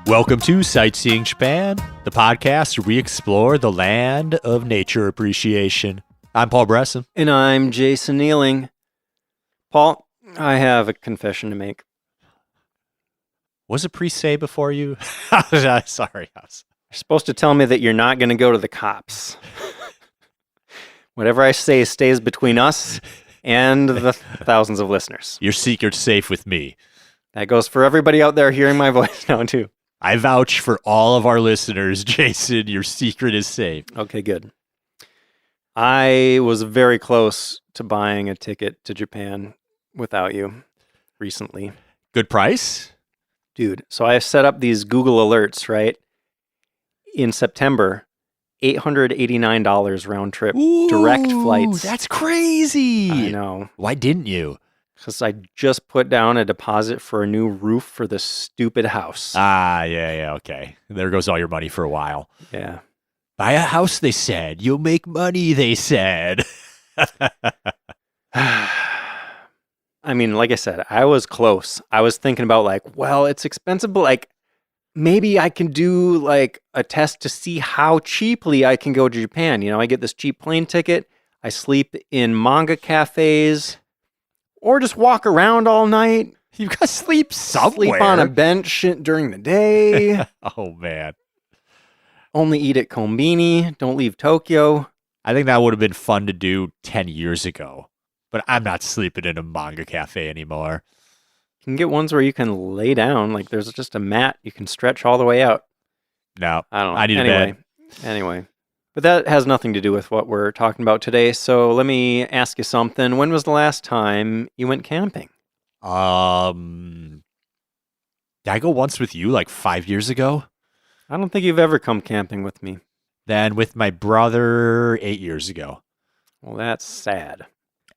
Welcome to Sightseeing Japan, the podcast where we explore the land of nature appreciation. I'm Paul Bresson. And I'm Jason Nealing. Paul, I have a confession to make. Was it pre-say before you? Sorry. You're supposed to tell me that you're not going to go to the cops. Whatever I say stays between us and the thousands of listeners. Your secret's safe with me. That goes for everybody out there hearing my voice now, too. I vouch for all of our listeners, Jason. Your secret is safe. Okay, good. I was very close to buying a ticket to Japan without you recently. Good price? Dude, so I set up these Google alerts, right? In September, $889 round trip, direct flights. That's crazy. I know. Why didn't you? Because I just put down a deposit for a new roof for this stupid house. Yeah, okay. There goes all your money for a while. Yeah. Buy a house, they said. You'll make money, they said. I mean, like I said, I was close. I was thinking about it's expensive, but maybe I can do a test to see how cheaply I can go to Japan. You know, I get this cheap plane ticket. I sleep in manga cafes or just walk around all night. You got to sleep somewhere. Sleep on a bench during the day. Oh, man. Only eat at Konbini. Don't leave Tokyo. I think that would have been fun to do 10 years ago. But I'm not sleeping in a manga cafe anymore. You can get ones where you can lay down. There's just a mat you can stretch all the way out. No, I don't know. I need a bed. Anyway. But that has nothing to do with what we're talking about today. So let me ask you something. When was the last time you went camping? Did I go once with you 5 years ago? I don't think you've ever come camping with me. Then with my brother 8 years ago. Well, that's sad.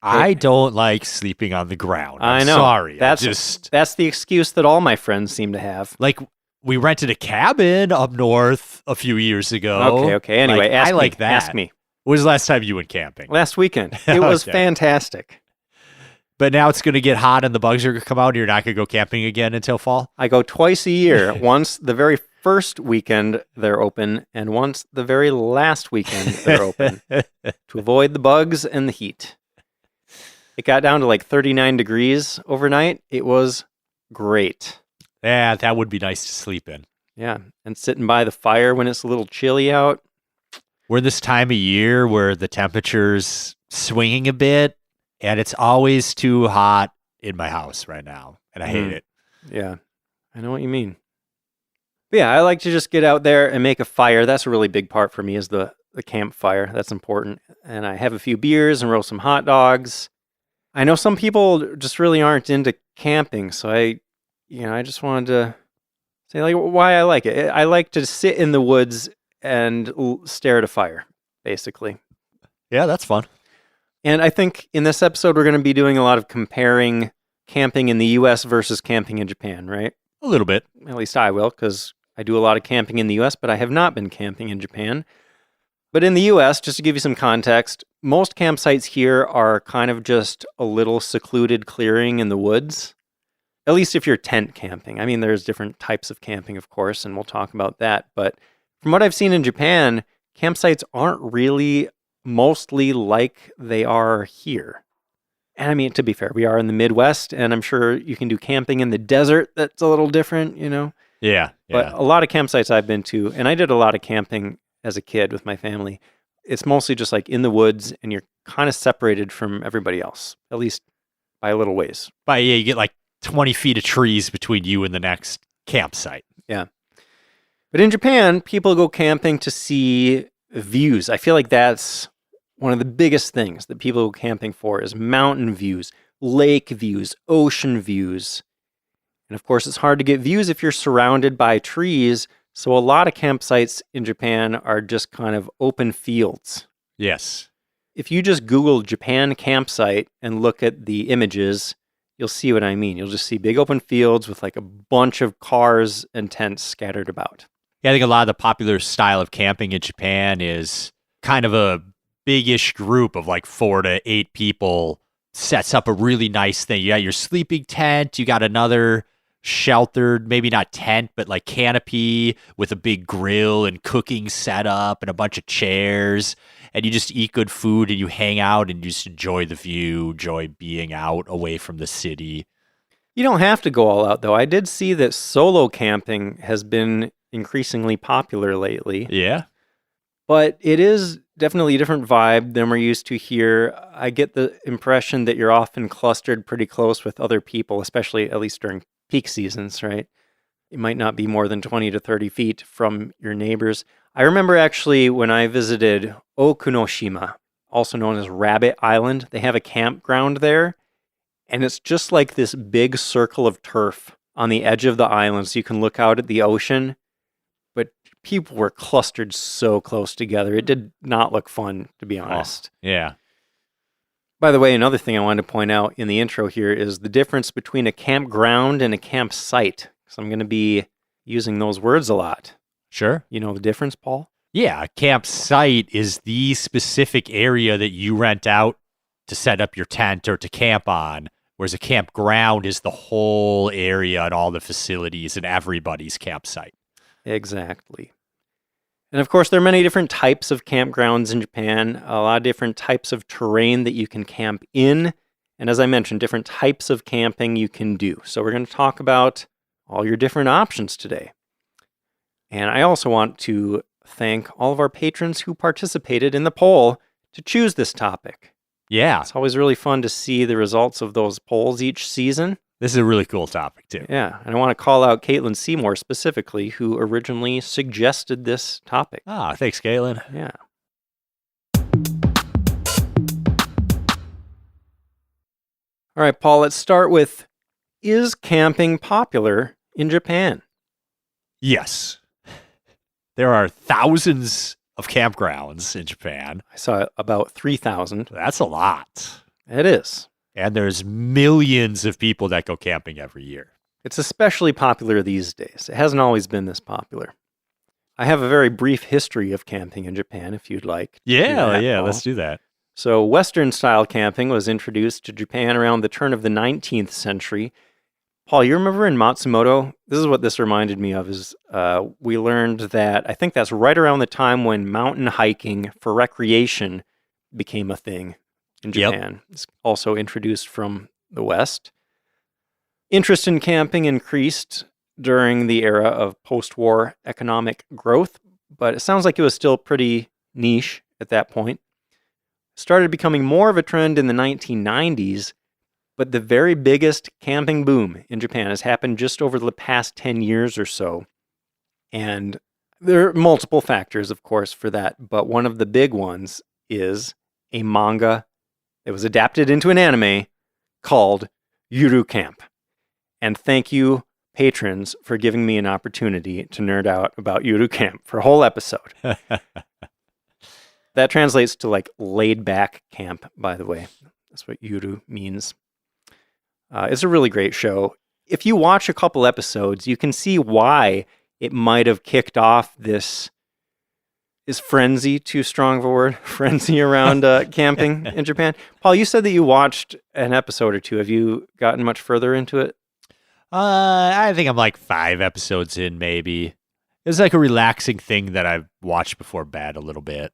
I don't like sleeping on the ground. I'm I know. Sorry. That's the excuse that all my friends seem to have. We rented a cabin up north a few years ago. Okay. Anyway, I like that. Ask me. When was the last time you went camping? Last weekend. It was fantastic. But now it's going to get hot and the bugs are going to come out and you're not going to go camping again until fall? I go twice a year. Once the very first weekend they're open, and once the very last weekend they're open to avoid the bugs and the heat. It got down to 39 degrees overnight. It was great. Yeah, that would be nice to sleep in. Yeah, and sitting by the fire when it's a little chilly out. We're this time of year where the temperature's swinging a bit, and it's always too hot in my house right now, and I hate it. Yeah, I know what you mean. But yeah, I like to just get out there and make a fire. That's a really big part for me is the campfire. That's important. And I have a few beers and roast some hot dogs. I know some people just really aren't into camping, so I just wanted to say why I like it. I like to sit in the woods and stare at a fire, basically. Yeah, that's fun. And I think in this episode, we're going to be doing a lot of comparing camping in the U.S. versus camping in Japan, right? A little bit. At least I will, because I do a lot of camping in the U.S., but I have not been camping in Japan. But in the U.S., just to give you some context, most campsites here are kind of just a little secluded clearing in the woods, at least if you're tent camping. I mean, there's different types of camping, of course, and we'll talk about that. But from what I've seen in Japan, campsites aren't really mostly like they are here. And I mean, to be fair, we are in the Midwest, and I'm sure you can do camping in the desert that's a little different, you know? Yeah. But a lot of campsites I've been to, and I did a lot of camping as a kid with my family, it's mostly just in the woods, and you're kind of separated from everybody else, at least by a little ways. You get 20 feet of trees between you and the next campsite. Yeah. But in Japan, people go camping to see views. I feel like that's one of the biggest things that people go camping for is mountain views, lake views, ocean views. And of course, it's hard to get views if you're surrounded by trees. So a lot of campsites in Japan are just kind of open fields. Yes. If you just Google Japan campsite and look at the images, you'll see what I mean. You'll just see big open fields with a bunch of cars and tents scattered about. Yeah, I think a lot of the popular style of camping in Japan is kind of a big-ish group of 4 to 8 people sets up a really nice thing. You got your sleeping tent, you got another sheltered, maybe not tent, but like canopy with a big grill and cooking setup and a bunch of chairs. And you just eat good food and you hang out and you just enjoy the view, enjoy being out away from the city. You don't have to go all out, though. I did see that solo camping has been increasingly popular lately. Yeah. But it is definitely a different vibe than we're used to here. I get the impression that you're often clustered pretty close with other people, especially at least during peak seasons, right? You might not be more than 20 to 30 feet from your neighbors. I remember actually when I visited Okunoshima, also known as Rabbit Island, they have a campground there, and it's just like this big circle of turf on the edge of the island, so you can look out at the ocean. But people were clustered so close together. It did not look fun, to be honest. Oh, yeah. By the way, another thing I wanted to point out in the intro here is the difference between a campground and a campsite. So I'm going to be using those words a lot. Sure. You know the difference, Paul? Yeah, a campsite is the specific area that you rent out to set up your tent or to camp on, whereas a campground is the whole area and all the facilities and everybody's campsite. Exactly. And of course, there are many different types of campgrounds in Japan, a lot of different types of terrain that you can camp in, and as I mentioned, different types of camping you can do. So we're going to talk about all your different options today. And I also want to thank all of our patrons who participated in the poll to choose this topic. Yeah. It's always really fun to see the results of those polls each season. This is a really cool topic, too. Yeah, and I want to call out Caitlin Seymour specifically, who originally suggested this topic. Ah, thanks, Caitlin. Yeah. All right, Paul, let's start with, is camping popular in Japan? Yes. There are thousands of campgrounds in Japan. I saw about 3,000. That's a lot. It is. And there's millions of people that go camping every year. It's especially popular these days. It hasn't always been this popular. I have a very brief history of camping in Japan, if you'd like. Let's do that. So Western-style camping was introduced to Japan around the turn of the 19th century. Paul, you remember in Matsumoto, this is what this reminded me of, is we learned that, I think that's right around the time when mountain hiking for recreation became a thing in Japan. Yep. It's also introduced from the West. Interest in camping increased during the era of post-war economic growth, but it sounds like it was still pretty niche at that point. Started becoming more of a trend in the 1990s, but the very biggest camping boom in Japan has happened just over the past 10 years or so. And there are multiple factors, of course, for that, but one of the big ones is a manga that was adapted into an anime called Yuru Camp. And thank you, patrons, for giving me an opportunity to nerd out about Yuru Camp for a whole episode. That translates to like laid back camp, by the way. That's what Yuru means. It's a really great show. If you watch a couple episodes, you can see why it might have kicked off this, is frenzy too strong of a word? Frenzy around camping in Japan. Paul, you said that you watched an episode or two. Have you gotten much further into it? I think I'm like 5 episodes in, maybe. It's like a relaxing thing that I've watched before bed a little bit.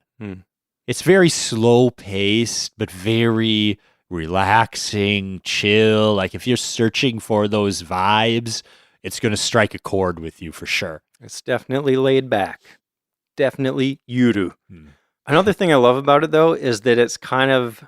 It's very slow paced, but very relaxing, chill. Like if you're searching for those vibes, it's going to strike a chord with you for sure. It's definitely laid back. Definitely Yuru. Another thing I love about it, though, is that it's kind of,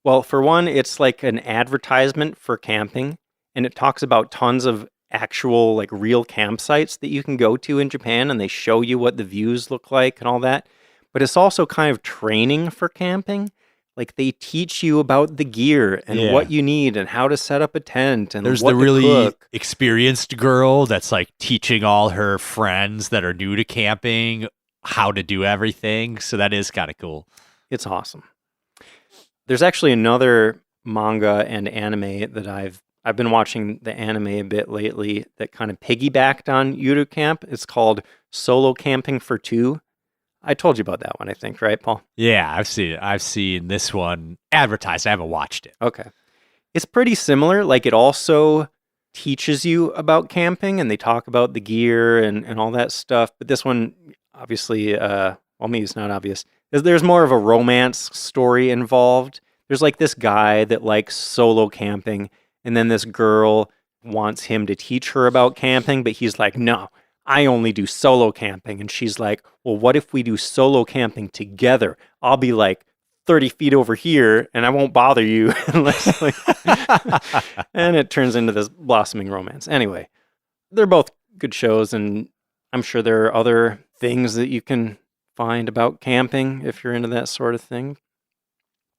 well, for one, it's like an advertisement for camping, and it talks about tons of actual, like, real campsites that you can go to in Japan, and they show you what the views look like and all that. But it's also kind of training for camping. Like, they teach you about the gear and what you need and how to set up a tent and there's what the to really cook. Experienced girl that's like teaching all her friends that are new to camping how to do everything. So that is kind of cool. It's awesome. There's actually another manga and anime that I've been watching the anime a bit lately that kind of piggybacked on Yuru Camp. It's called Solo Camping for Two. I told you about that one, I think, right, Paul? Yeah, I've seen it. I've seen this one advertised. I haven't watched it. Okay. It's pretty similar. Like, it also teaches you about camping, and they talk about the gear and all that stuff. But this one, obviously, well, maybe it's not obvious. There's more of a romance story involved. There's like this guy that likes solo camping, and then this girl wants him to teach her about camping, but he's like, no, I only do solo camping. And she's like, well, what if we do solo camping together? I'll be like 30 feet over here and I won't bother you unless like and it turns into this blossoming romance. Anyway, they're both good shows, and I'm sure there are other things that you can find about camping if you're into that sort of thing.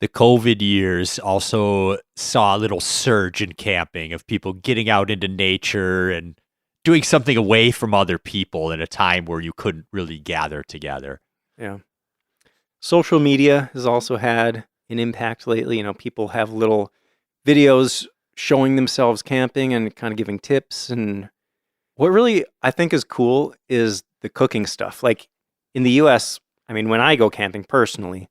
The COVID years also saw a little surge in camping of people getting out into nature and doing something away from other people in a time where you couldn't really gather together. Yeah. Social media has also had an impact lately. People have little videos showing themselves camping and kind of giving tips. And what really I think is cool is the cooking stuff. Like in the US, when I go camping personally,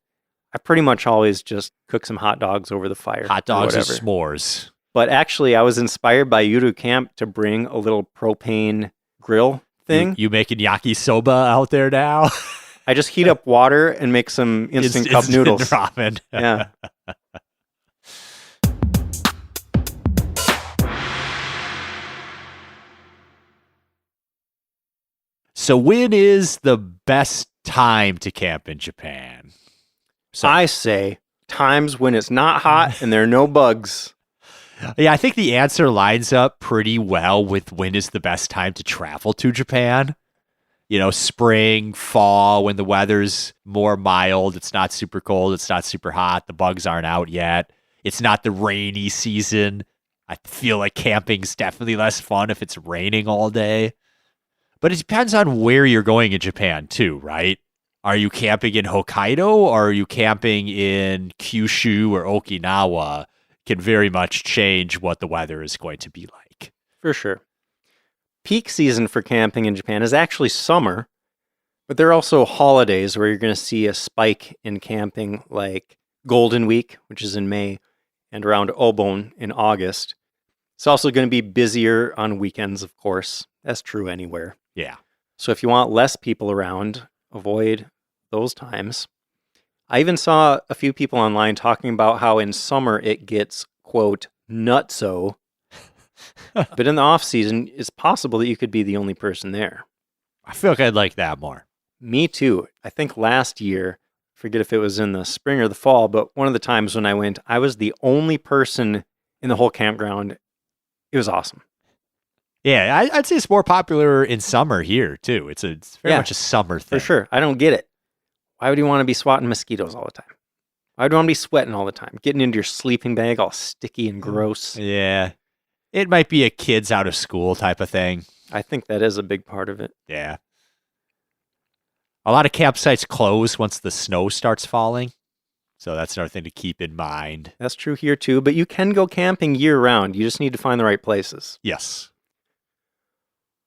I pretty much always just cook some hot dogs over the fire. Hot dogs or s'mores. But actually, I was inspired by you to camp to bring a little propane grill thing. You making yakisoba out there now? I just heat up water and make some instant cup noodles. Ramen. Yeah. So when is the best time to camp in Japan? I say times when it's not hot and there are no bugs. Yeah, I think the answer lines up pretty well with when is the best time to travel to Japan. Spring, fall, when the weather's more mild, it's not super cold, it's not super hot, the bugs aren't out yet. It's not the rainy season. I feel like camping's definitely less fun if it's raining all day. But it depends on where you're going in Japan too, right? Are you camping in Hokkaido or are you camping in Kyushu or Okinawa? Can very much change what the weather is going to be like. For sure. Peak season for camping in Japan is actually summer, but there are also holidays where you're going to see a spike in camping, like Golden Week, which is in May, and around Obon in August. It's also going to be busier on weekends, of course. That's true anywhere. Yeah. So if you want less people around, avoid those times. I even saw a few people online talking about how in summer it gets, quote, nutso. But in the off season, it's possible that you could be the only person there. I feel like I'd like that more. Me too. I think last year, forget if it was in the spring or the fall, but one of the times when I went, I was the only person in the whole campground. It was awesome. Yeah, I'd say it's more popular in summer here too. It's very much a summer thing. For sure. I don't get it. Why would you want to be swatting mosquitoes all the time? Why would you want to be sweating all the time? Getting into your sleeping bag all sticky and gross. Yeah. It might be a kids out of school type of thing. I think that is a big part of it. Yeah. A lot of campsites close once the snow starts falling. So that's another thing to keep in mind. That's true here too, but you can go camping year round. You just need to find the right places. Yes.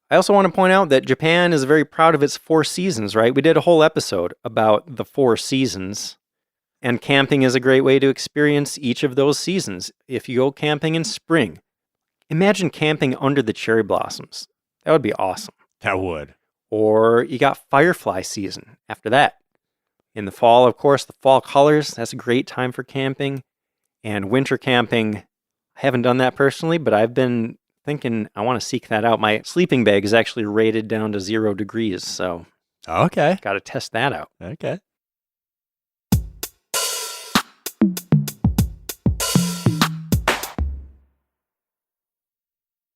I also want to point out that Japan is very proud of its 4 seasons, right? We did a whole episode about the 4 seasons, and camping is a great way to experience each of those seasons. If you go camping in spring, imagine camping under the cherry blossoms. That would be awesome. That would. Or you got firefly season after that. In the fall, of course, the fall colors, that's a great time for camping. And winter camping, I haven't done that personally, but I've been thinking I want to seek that out. My sleeping bag is actually rated down to 0 degrees, so okay, got to test that out. Okay.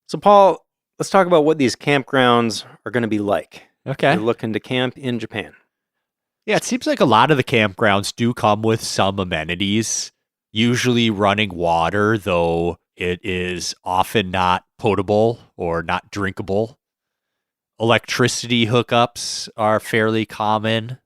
So, Paul, let's talk about what these campgrounds are going to be like. Okay. You're looking to camp in Japan. Yeah, it seems like a lot of the campgrounds do come with some amenities, usually running water, though it is often not potable or not drinkable. Electricity hookups are fairly common.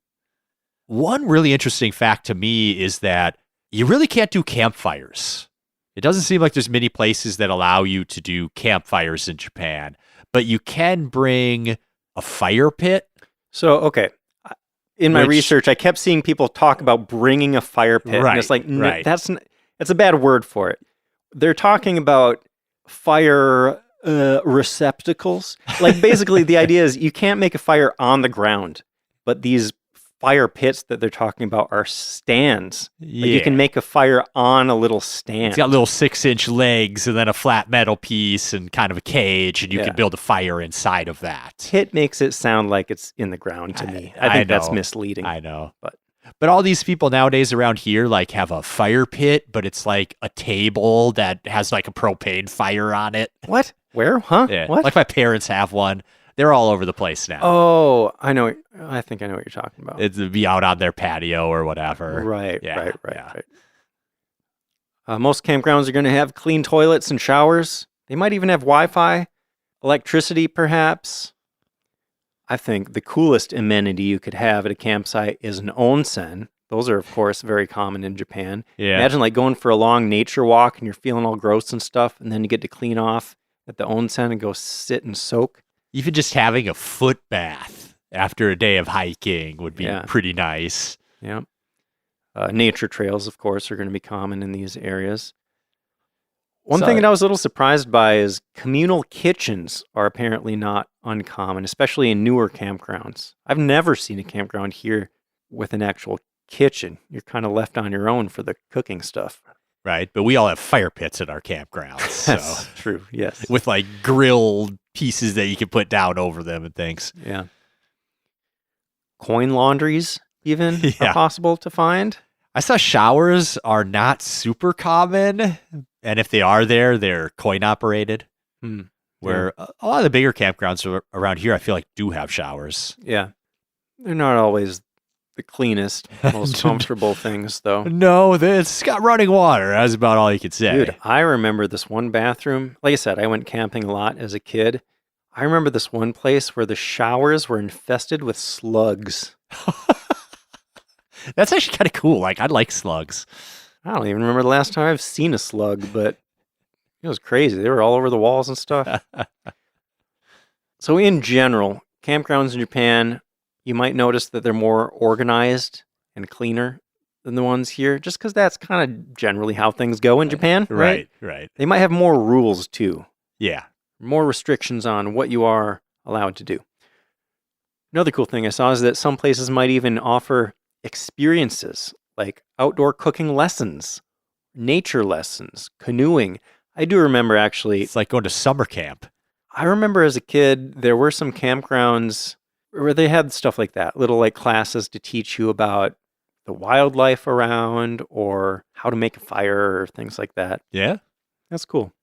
One really interesting fact to me is that you really can't do campfires. It doesn't seem like there's many places that allow you to do campfires in Japan, but you can bring a fire pit. So, okay. In my research, I kept seeing people talk about bringing a fire pit. Right, and it's like, right. That's a bad word for it. They're talking about fire receptacles. Like basically the idea is you can't make a fire on the ground, but these fire pits that they're talking about are stands. Yeah. Like you can make a fire on a little stand. It's got little 6-inch legs and then a flat metal piece and kind of a cage, and you can build a fire inside of that. Pit makes it sound like it's in the ground to me. I think that's misleading. I know. But all these people nowadays around here like have a fire pit, but it's like a table that has like a propane fire on it. What? Where? Huh? Yeah. What? Like my parents have one. They're all over the place now. Oh, I know. I think I know what you're talking about. It'd be out on their patio or whatever. Right. Yeah, Right. Most campgrounds are going to have clean toilets and showers. They might even have Wi-Fi, electricity, perhaps. I think the coolest amenity you could have at a campsite is an onsen. Those are, of course, very common in Japan. Yeah. Imagine like going for a long nature walk and you're feeling all gross and stuff, and then you get to clean off at the onsen and go sit and soak. Even just having a foot bath after a day of hiking would be pretty nice. Yeah. Nature trails, of course, are going to be common in these areas. One thing that I was a little surprised by is communal kitchens are apparently not uncommon, especially in newer campgrounds. I've never seen a campground here with an actual kitchen. You're kind of left on your own for the cooking stuff. Right, but we all have fire pits at our campgrounds. So. That's true, yes. With like grilled pieces that you can put down over them and things. Yeah. Coin laundries even are possible to find. I saw showers are not super common, and if they are there, they're coin operated. Where a lot of the bigger campgrounds around here, I feel like, do have showers. Yeah. They're not always the cleanest, most comfortable things, though. No, it's got running water. That's about all you could say. Dude, I remember this one bathroom. Like I said, I went camping a lot as a kid. I remember this one place where the showers were infested with slugs. That's actually kind of cool. Like, I like slugs. I don't even remember the last time I've seen a slug, but it was crazy. They were all over the walls and stuff. So in general, campgrounds in Japan, you might notice that they're more organized and cleaner than the ones here, just because that's kind of generally how things go in Japan, right? Right. They might have more rules, too. Yeah. More restrictions on what you are allowed to do. Another cool thing I saw is that some places might even offer experiences like outdoor cooking lessons, nature lessons, canoeing. I do remember actually. It's like going to summer camp. I remember as a kid, there were some campgrounds where they had stuff like that, little like classes to teach you about the wildlife around or how to make a fire or things like that. Yeah. That's cool.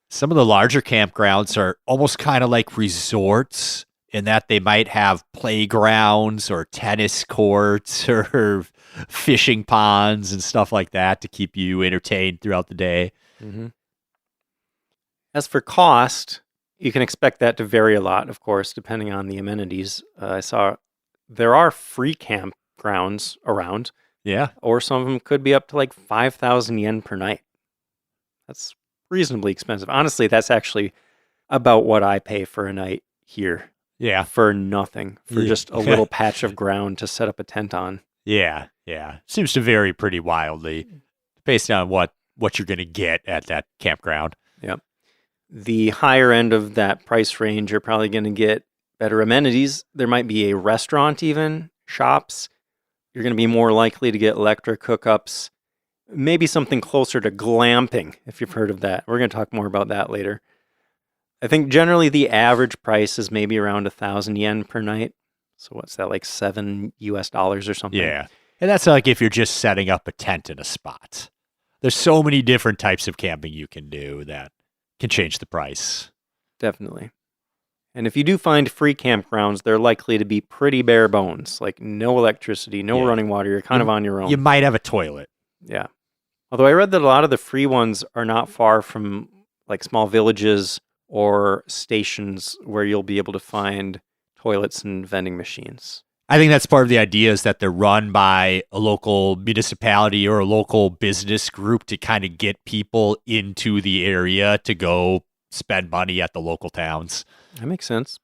Some of the larger campgrounds are almost kind of like resorts in that they might have playgrounds or tennis courts or fishing ponds and stuff like that to keep you entertained throughout the day. Mm-hmm. As for cost, you can expect that to vary a lot, of course, depending on the amenities. I saw there are free campgrounds around. Yeah. Or some of them could be up to like 5,000 yen per night. That's reasonably expensive. Honestly, that's actually about what I pay for a night here. Yeah. For nothing. For just a little patch of ground to set up a tent on. Yeah. Seems to vary pretty wildly based on what you're going to get at that campground. Yep. The higher end of that price range, you're probably going to get better amenities. There might be a restaurant even, shops. You're going to be more likely to get electric hookups. Maybe something closer to glamping, if you've heard of that. We're going to talk more about that later. I think generally the average price is maybe around 1,000 yen per night. So what's that, like $7 or something? Yeah. And that's like if you're just setting up a tent in a spot. There's so many different types of camping you can do that can change the price. Definitely. And if you do find free campgrounds, they're likely to be pretty bare bones, like no electricity, no running water. You're kind of on your own. You might have a toilet. Yeah. Although I read that a lot of the free ones are not far from like small villages or stations where you'll be able to find toilets and vending machines. I think that's part of the idea is that they're run by a local municipality or a local business group to kind of get people into the area to go spend money at the local towns. That makes sense.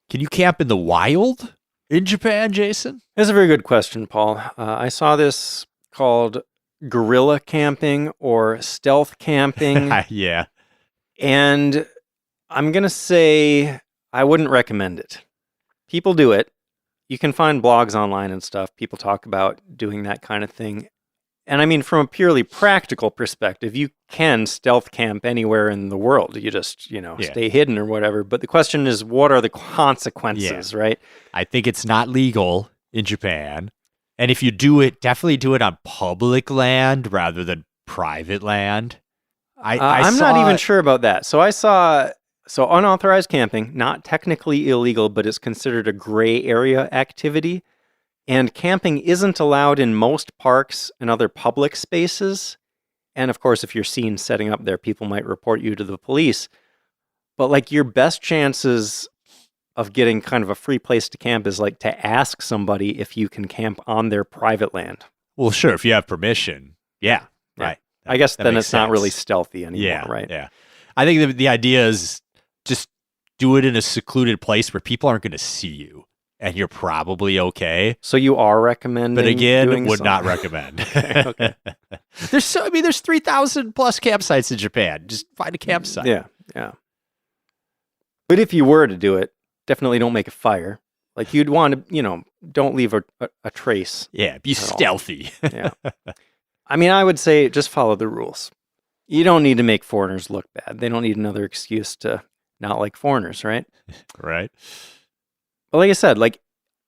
Can you camp in the wild in Japan, Jason? That's a very good question, Paul. I saw this called guerrilla camping or stealth camping. Yeah. And I'm going to say I wouldn't recommend it. People do it. You can find blogs online and stuff. People talk about doing that kind of thing. And I mean, from a purely practical perspective, you can stealth camp anywhere in the world. You just, stay hidden or whatever. But the question is, what are the consequences, right? I think it's not legal in Japan. And if you do it, definitely do it on public land rather than private land. I'm not even sure about that. So I saw, unauthorized camping, not technically illegal, but it's considered a gray area activity. And camping isn't allowed in most parks and other public spaces. And of course, if you're seen setting up there, people might report you to the police. But like your best chances of getting kind of a free place to camp is like to ask somebody if you can camp on their private land. Well, sure, if you have permission. Yeah. Right. I guess then it's not really stealthy anymore, yeah, right? Yeah. I think the idea is just do it in a secluded place where people aren't going to see you. And you're probably okay. So you are recommending, but again, would not recommend. Okay. There's 3,000 plus campsites in Japan. Just find a campsite. Yeah. But if you were to do it, definitely don't make a fire. Like you'd want to, don't leave a trace. Yeah, be stealthy. Yeah. I mean, I would say just follow the rules. You don't need to make foreigners look bad. They don't need another excuse to not like foreigners, right? Right. But like I said,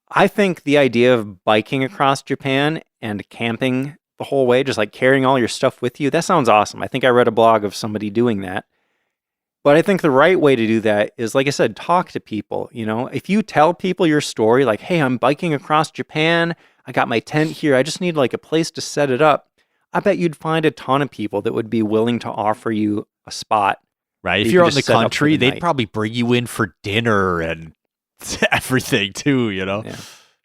I think the idea of biking across Japan and camping the whole way, just like carrying all your stuff with you, that sounds awesome. I think I read a blog of somebody doing that. But I think the right way to do that is, like I said, talk to people. If you tell people your story, like, hey, I'm biking across Japan. I got my tent here. I just need like a place to set it up. I bet you'd find a ton of people that would be willing to offer you a spot. Right. If you're out in the country, they'd probably bring you in for dinner and everything too, Yeah.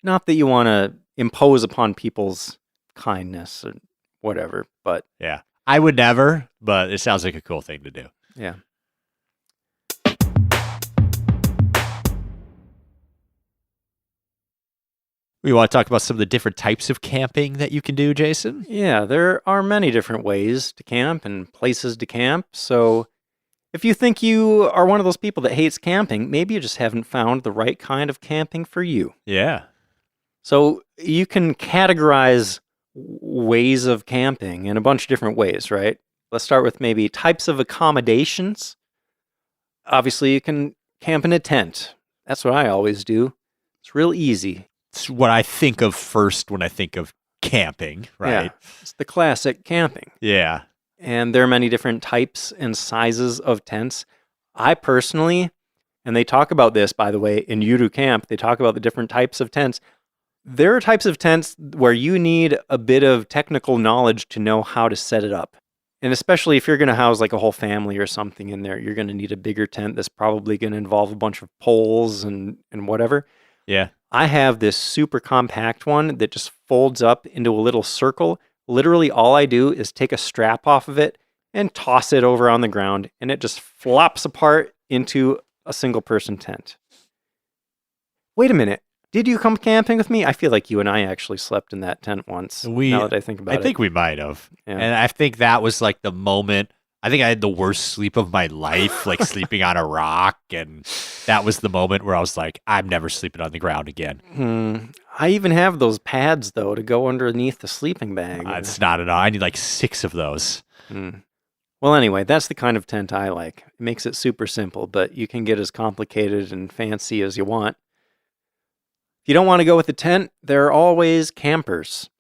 Not that you want to impose upon people's kindness or whatever, but yeah, I would never, but it sounds like a cool thing to do. Yeah. We want to talk about some of the different types of camping that you can do, Jason? Yeah, there are many different ways to camp and places to camp. So if you think you are one of those people that hates camping, maybe you just haven't found the right kind of camping for you. Yeah. So you can categorize ways of camping in a bunch of different ways, right? Let's start with maybe types of accommodations. Obviously, you can camp in a tent. That's what I always do. It's real easy. It's what I think of first when I think of camping, right? Yeah, it's the classic camping. Yeah. And there are many different types and sizes of tents. I personally, and they talk about this, by the way, in Yuru Camp, they talk about the different types of tents. There are types of tents where you need a bit of technical knowledge to know how to set it up. And especially if you're going to house like a whole family or something in there, you're going to need a bigger tent that's probably going to involve a bunch of poles and whatever. Yeah. I have this super compact one that just folds up into a little circle. Literally all I do is take a strap off of it and toss it over on the ground, and it just flops apart into a single person tent. Wait a minute. Did you come camping with me? I feel like you and I actually slept in that tent once, now that I think about it. I think we might have. Yeah. And I think that was like the moment. I think I had the worst sleep of my life, like sleeping on a rock. And that was the moment where I was like, I'm never sleeping on the ground again. I even have those pads, though, to go underneath the sleeping bag. It's not enough. I need like 6 of those. Well, anyway, that's the kind of tent I like. It makes it super simple, but you can get as complicated and fancy as you want. If you don't want to go with the tent, there are always campers.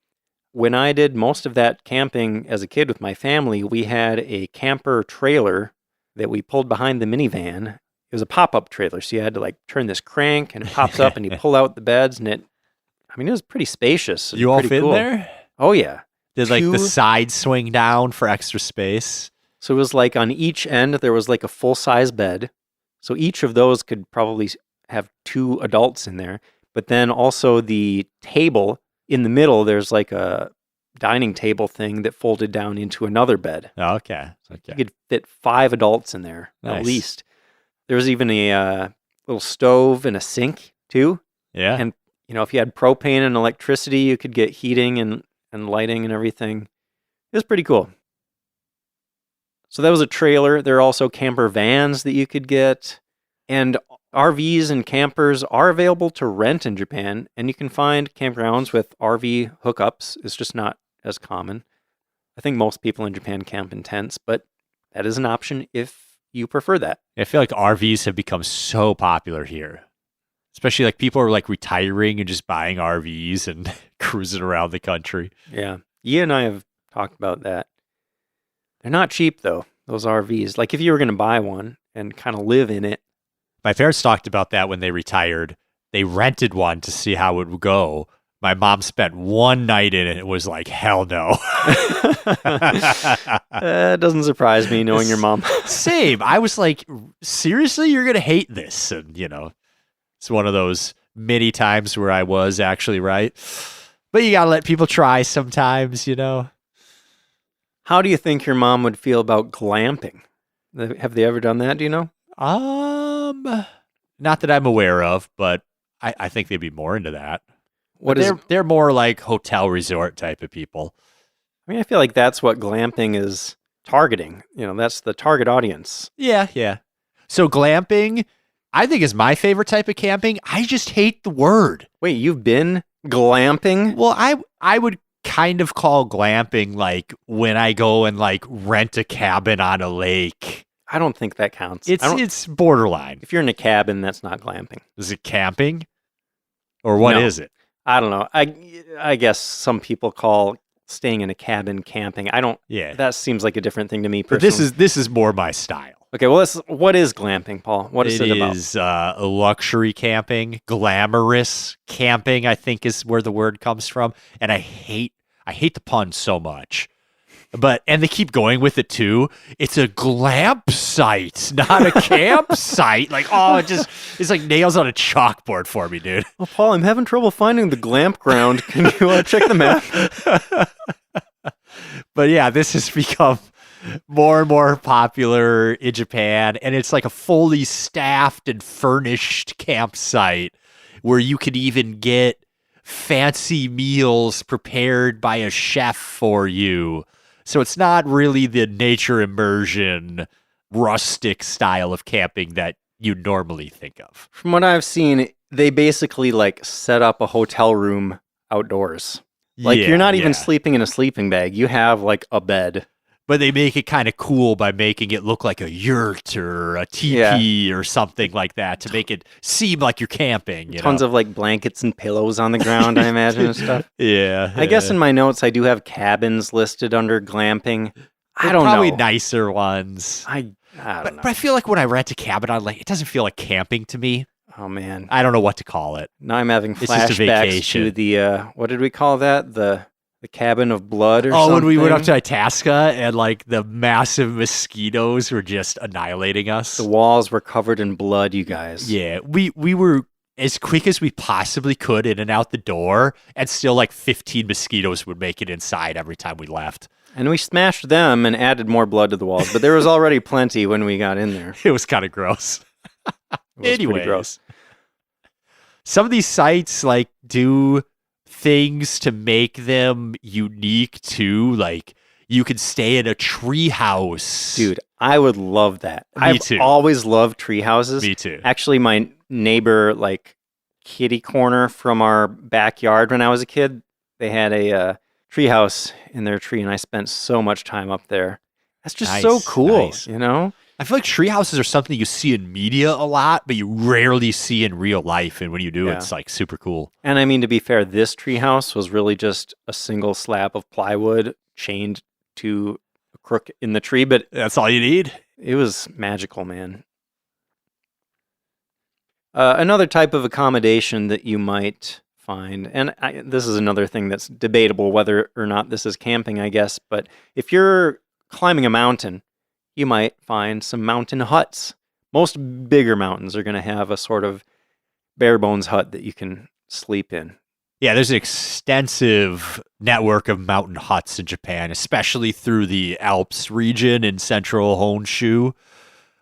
When I did most of that camping as a kid with my family, we had a camper trailer that we pulled behind the minivan. It was a pop-up trailer, so you had to like turn this crank and it pops up and you pull out the beds and it was pretty spacious. You all fit in there? Oh, yeah. Did like the side swing down for extra space? So it was like on each end, there was like a full-size bed. So each of those could probably have 2 adults in there. But then also the table in the middle, there's like a dining table thing that folded down into another bed. Oh, okay. You could fit 5 adults in there, at least. There was even a little stove and a sink, too. Yeah. And, if you had propane and electricity, you could get heating and lighting and everything. It was pretty cool. So that was a trailer. There are also camper vans that you could get. And RVs and campers are available to rent in Japan. And you can find campgrounds with RV hookups. It's just not as common. I think most people in Japan camp in tents, but that is an option if you prefer that. I feel like RVs have become so popular here. Especially like people are like retiring and just buying RVs and cruising around the country. Yeah. Yi and I have talked about that. They're not cheap though, those RVs. Like if you were going to buy one and kind of live in it. My parents talked about that when they retired. They rented one to see how it would go. My mom spent one night in it. It was like, hell no. It doesn't surprise me knowing your mom. Same. I was like, seriously, you're going to hate this? And, it's one of those many times where I was actually right. But you got to let people try sometimes, How do you think your mom would feel about glamping? Have they ever done that? Do you know? Not that I'm aware of, but I think they'd be more into that. They're more like hotel resort type of people. I mean, I feel like that's what glamping is targeting. That's the target audience. Yeah. So glamping, I think, is my favorite type of camping. I just hate the word. Wait, you've been glamping? Well, I would kind of call glamping like when I go and like rent a cabin on a lake. I don't think that counts. It's borderline. If you're in a cabin, that's not glamping. Is it camping? Or what is it? I don't know. I guess some people call staying in a cabin camping. I don't. Yeah. That seems like a different thing to me personally. But this is more my style. Okay, well, what is glamping, Paul? What is it about? It is luxury camping, glamorous camping, I think is where the word comes from. And I hate the pun so much. And they keep going with it too. It's a glamp site, not a campsite. Like, it's like nails on a chalkboard for me, dude. Oh, Paul, I'm having trouble finding the glamp ground. Can you check the map? But yeah, this has become more and more popular in Japan. And it's like a fully staffed and furnished campsite where you could even get fancy meals prepared by a chef for you. So it's not really the nature immersion, rustic style of camping that you normally think of. From what I've seen, they basically like set up a hotel room outdoors. Like you're not even sleeping in a sleeping bag. You have like a bed. But they make it kind of cool by making it look like a yurt or a teepee or something like that to make it seem like you're camping. Tons of like blankets and pillows on the ground, I imagine, and stuff. Yeah. I guess in my notes, I do have cabins listed under glamping. I don't know. Probably nicer ones. I don't know. But I feel like when I rent a cabin on lake, it doesn't feel like camping to me. Oh, man. I don't know what to call it. Now I'm having flashbacks to the, what did we call that? The cabin of blood or something? Oh, when we went up to Itasca and like the massive mosquitoes were just annihilating us. The walls were covered in blood, you guys. Yeah, we were as quick as we possibly could in and out the door, and still like 15 mosquitoes would make it inside every time we left. And we smashed them and added more blood to the walls, but there was already plenty when we got in there. It was kind of gross. Anyways. Pretty gross. Some of these sites like do things to make them unique too. Like you could stay in a tree house. Dude, I would love that. Me too. I've always loved tree houses. Me too. Actually, my neighbor, like kitty corner from our backyard when I was a kid, they had a tree house in their tree, and I spent so much time up there. That's just so cool, I feel like tree houses are something you see in media a lot, but you rarely see in real life. And when you do, it's like super cool. And I mean, to be fair, this tree house was really just a single slab of plywood chained to a crook in the tree, but that's all you need. It was magical, man. Another type of accommodation that you might find, and this is another thing that's debatable whether or not this is camping, I guess, but if you're climbing a mountain, you might find some mountain huts. Most bigger mountains are going to have a sort of bare bones hut that you can sleep in. Yeah, there's an extensive network of mountain huts in Japan, especially through the Alps region in central Honshu,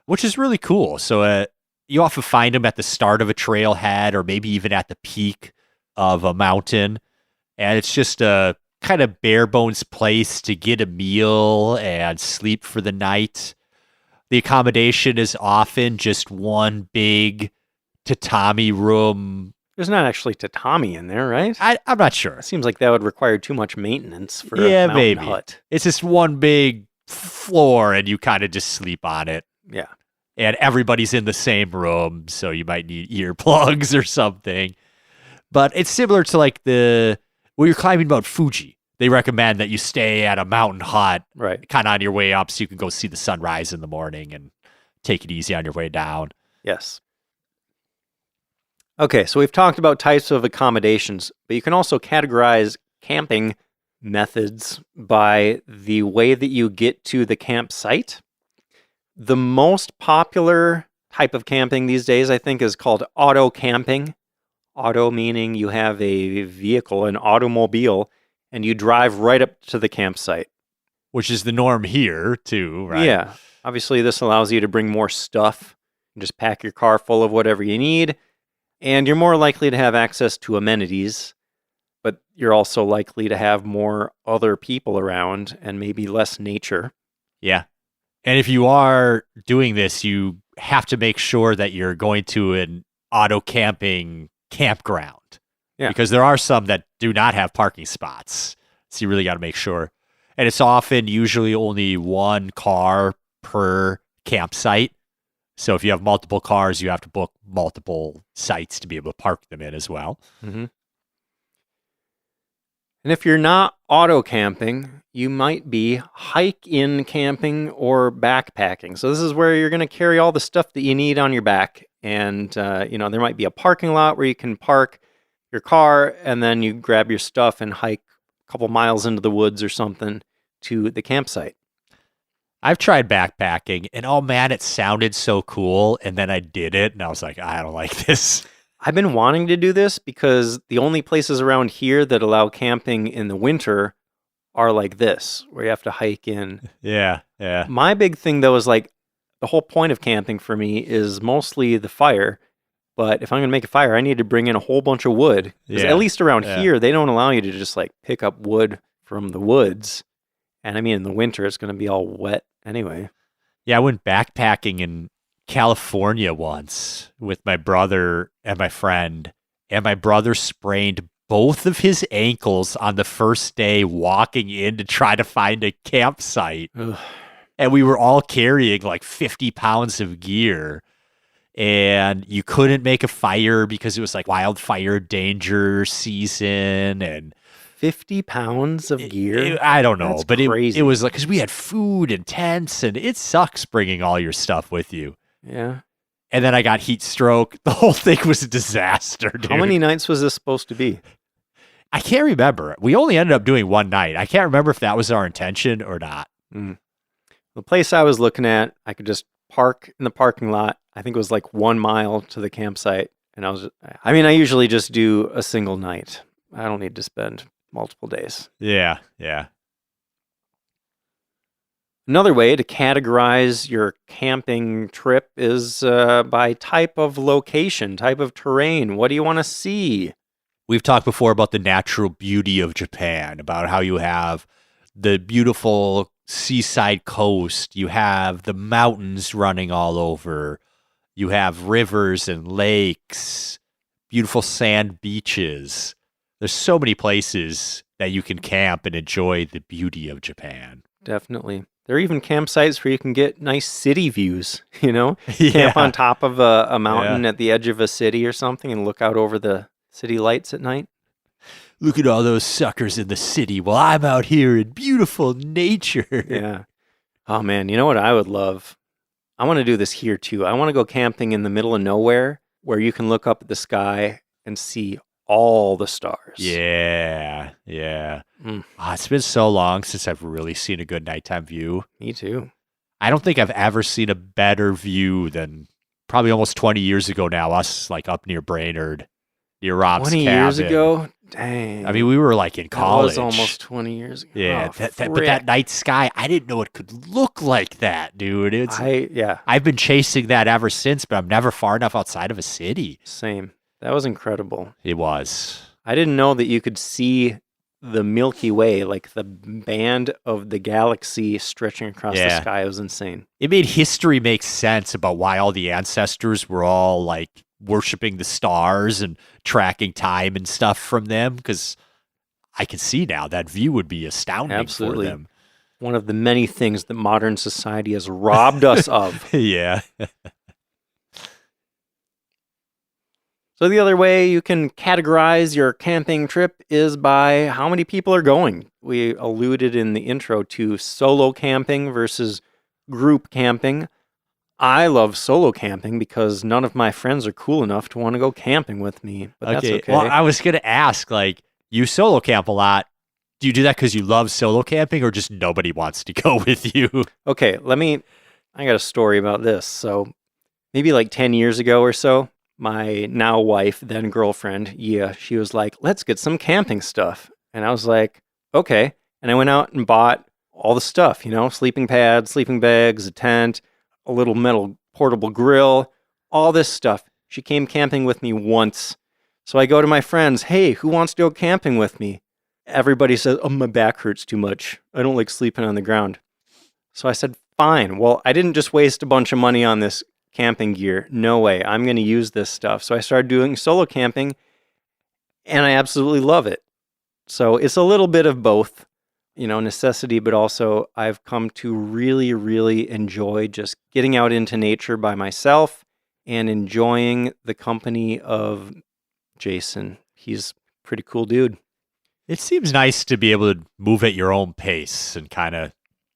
which is really cool. So you often find them at the start of a trailhead or maybe even at the peak of a mountain. And it's just a kind of bare bones place to get a meal and sleep for the night. The accommodation is often just one big tatami room. There's not actually tatami in there, right? I'm not sure. It seems like that would require too much maintenance for a mountain maybe. hut. It's just one big floor and you kind of just sleep on it. Yeah. And everybody's in the same room, so you might need earplugs or something. But it's similar to like when you're climbing Mount Fuji. They recommend that you stay at a mountain hut, right, kind of on your way up so you can go see the sunrise in the morning and take it easy on your way down. Yes. Okay, so we've talked about types of accommodations, but you can also categorize camping methods by the way that you get to the campsite. The most popular type of camping these days, I think, is called auto camping. Auto meaning you have a vehicle, an automobile, and you drive right up to the campsite. Which is the norm here, too, right? Yeah. Obviously, this allows you to bring more stuff. You just pack your car full of whatever you need. And you're more likely to have access to amenities, but you're also likely to have more other people around and maybe less nature. Yeah. And if you are doing this, you have to make sure that you're going to an auto camping campground. Yeah. Because there are some that do not have parking spots. So you really got to make sure. And it's often usually only one car per campsite. So if you have multiple cars, you have to book multiple sites to be able to park them in as well. Mm-hmm. And if you're not auto camping, you might be hike-in camping or backpacking. So this is where you're going to carry all the stuff that you need on your back. And, there might be a parking lot where you can park your car and then you grab your stuff and hike a couple miles into the woods or something to the campsite. I've tried backpacking, and oh man, it sounded so cool. And then I did it, and I was like, I don't like this. I've been wanting to do this because the only places around here that allow camping in the winter are like this, where you have to hike in. Yeah. My big thing, though, is like the whole point of camping for me is mostly the fire. But if I'm going to make a fire, I need to bring in a whole bunch of wood. Because at least around here, they don't allow you to just like pick up wood from the woods. And I mean, in the winter, it's going to be all wet anyway. Yeah, I went backpacking in California once with my brother and my friend. And my brother sprained both of his ankles on the first day walking in to try to find a campsite. Ugh. And we were all carrying like 50 pounds of gear. And you couldn't make a fire because it was like wildfire danger season. And 50 pounds of gear? I don't know. That's but crazy. it was like, because we had food and tents, and it sucks bringing all your stuff with you. Yeah. And then I got heat stroke. The whole thing was a disaster, dude. How many nights was this supposed to be? I can't remember. We only ended up doing one night. I can't remember if that was our intention or not. Mm. The place I was looking at, I could just park in the parking lot. I think it was like 1 mile to the campsite. And I usually just do a single night. I don't need to spend multiple days. Yeah. Another way to categorize your camping trip is by type of location, type of terrain. What do you want to see? We've talked before about the natural beauty of Japan, about how you have the beautiful seaside coast, you have the mountains running all over, you have rivers and lakes, beautiful sand beaches. There's so many places that you can camp and enjoy the beauty of Japan. Definitely. There are even campsites where you can get nice city views, Yeah. Camp on top of a mountain at the edge of a city or something and look out over the city lights at night. Look at all those suckers in the city while I'm out here in beautiful nature. Yeah. Oh, man. You know what I would love? I want to do this here, too. I want to go camping in the middle of nowhere where you can look up at the sky and see all the stars. Yeah. It's been so long since I've really seen a good nighttime view. Me too. I don't think I've ever seen a better view than probably almost 20 years ago now, us like up near Brainerd, near Rob's 20 cabin. years ago? Dang. I mean, we were like in college. That was almost 20 years ago. Yeah, Oh, but that night sky, I didn't know it could look like that, dude. I've been chasing that ever since, but I'm never far enough outside of a city. Same. That was incredible. It was. I didn't know that you could see the Milky Way, like the band of the galaxy stretching across the sky. It was insane. It made history make sense about why all the ancestors were all like worshiping the stars and tracking time and stuff from them, because I can see now that view would be astounding for them. One of the many things that modern society has robbed us of. Yeah. So the other way you can categorize your camping trip is by how many people are going. We alluded in the intro to solo camping versus group camping. I love solo camping because none of my friends are cool enough to want to go camping with me, but that's okay. Well, I was going to ask, like, you solo camp a lot. Do you do that because you love solo camping or just nobody wants to go with you? Okay, I got a story about this. So maybe like 10 years ago or so, my now wife, then girlfriend, she was like, let's get some camping stuff. And I was like, okay. And I went out and bought all the stuff, sleeping pads, sleeping bags, a tent, a little metal portable grill, all this stuff. She came camping with me once. So I go to my friends, hey, who wants to go camping with me? Everybody says, oh, my back hurts too much. I don't like sleeping on the ground. So I said, fine. Well, I didn't just waste a bunch of money on this camping gear. No way. I'm going to use this stuff. So I started doing solo camping, and I absolutely love it. So it's a little bit of both, necessity, but also I've come to really, really enjoy just getting out into nature by myself and enjoying the company of Jason. He's a pretty cool dude. It seems nice to be able to move at your own pace and kind of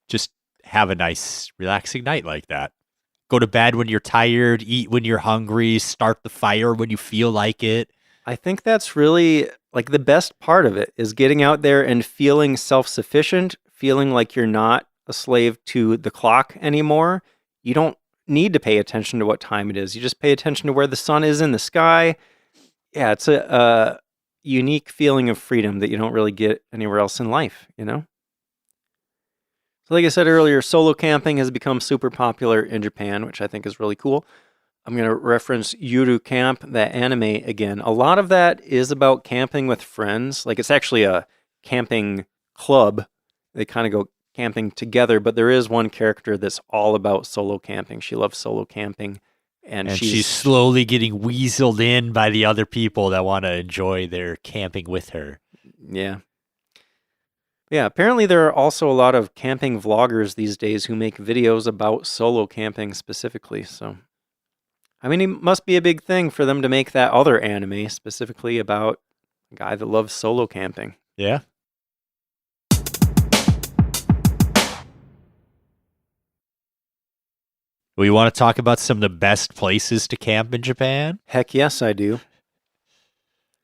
just have a nice, relaxing night like that. Go to bed when you're tired, eat when you're hungry, start the fire when you feel like it. I think that's really like the best part of it is getting out there and feeling self-sufficient, feeling like you're not a slave to the clock anymore. You don't need to pay attention to what time it is. You just pay attention to where the sun is in the sky. Yeah, it's a unique feeling of freedom that you don't really get anywhere else in life, So like I said earlier, solo camping has become super popular in Japan, which I think is really cool. I'm going to reference Yuru Camp, that anime again. A lot of that is about camping with friends. Like it's actually a camping club. They kind of go camping together, but there is one character that's all about solo camping. She loves solo camping. And she's slowly getting weaseled in by the other people that want to enjoy their camping with her. Yeah. Yeah, apparently there are also a lot of camping vloggers these days who make videos about solo camping specifically. So, I mean, it must be a big thing for them to make that other anime specifically about a guy that loves solo camping. Yeah. We want to talk about some of the best places to camp in Japan? Heck yes, I do.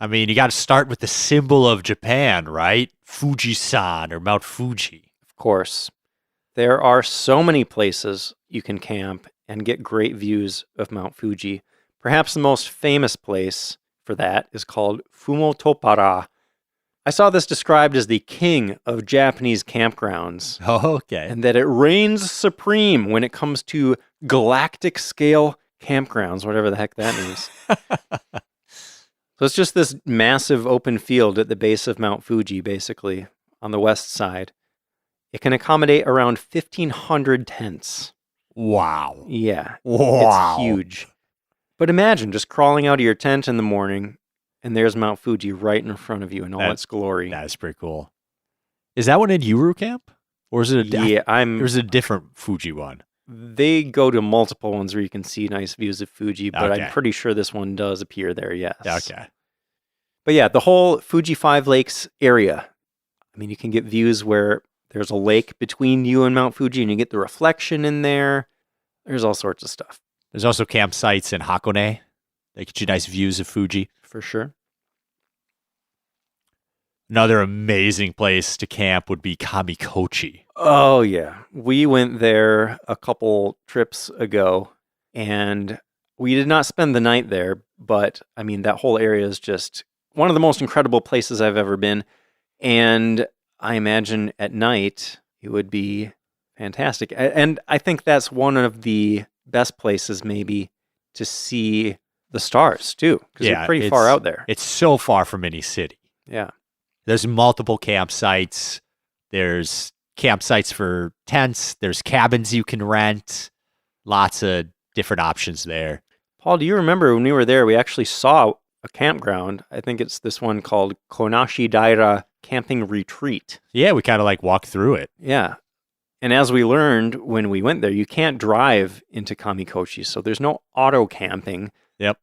I mean, you got to start with the symbol of Japan, right? Fujisan or Mount Fuji. Of course. There are so many places you can camp and get great views of Mount Fuji. Perhaps the most famous place for that is called Fumotopara. I saw this described as the king of Japanese campgrounds. Oh, okay. And that it reigns supreme when it comes to galactic scale campgrounds, whatever the heck that means. So it's just this massive open field at the base of Mount Fuji, basically, on the west side. It can accommodate around 1,500 tents. Wow. Yeah. Wow. It's huge. But imagine just crawling out of your tent in the morning, and there's Mount Fuji right in front of you in all its glory. That is pretty cool. Is that one in Yuru Camp? Or is it there's a different Fuji one? They go to multiple ones where you can see nice views of Fuji, but Okay. I'm pretty sure this one does appear there, yes. Okay. But yeah, the whole Fuji 5 Lakes area. I mean, you can get views where there's a lake between you and Mount Fuji, and you get the reflection in there. There's all sorts of stuff. There's also campsites in Hakone. They get you nice views of Fuji. For sure. Another amazing place to camp would be Kamikochi. Oh, yeah. We went there a couple trips ago, and we did not spend the night there, but, I mean, that whole area is just one of the most incredible places I've ever been, and I imagine at night it would be fantastic. And I think that's one of the best places, maybe, to see the stars, too, because you're pretty far out there. It's so far from any city. Yeah. There's multiple campsites. There's campsites for tents. There's cabins you can rent. Lots of different options there. Paul, do you remember when we were there, we actually saw a campground? I think it's this one called Konashi Daira Camping Retreat. Yeah, we kind of like walked through it. Yeah. And as we learned when we went there, you can't drive into Kamikochi, so there's no auto camping. Yep.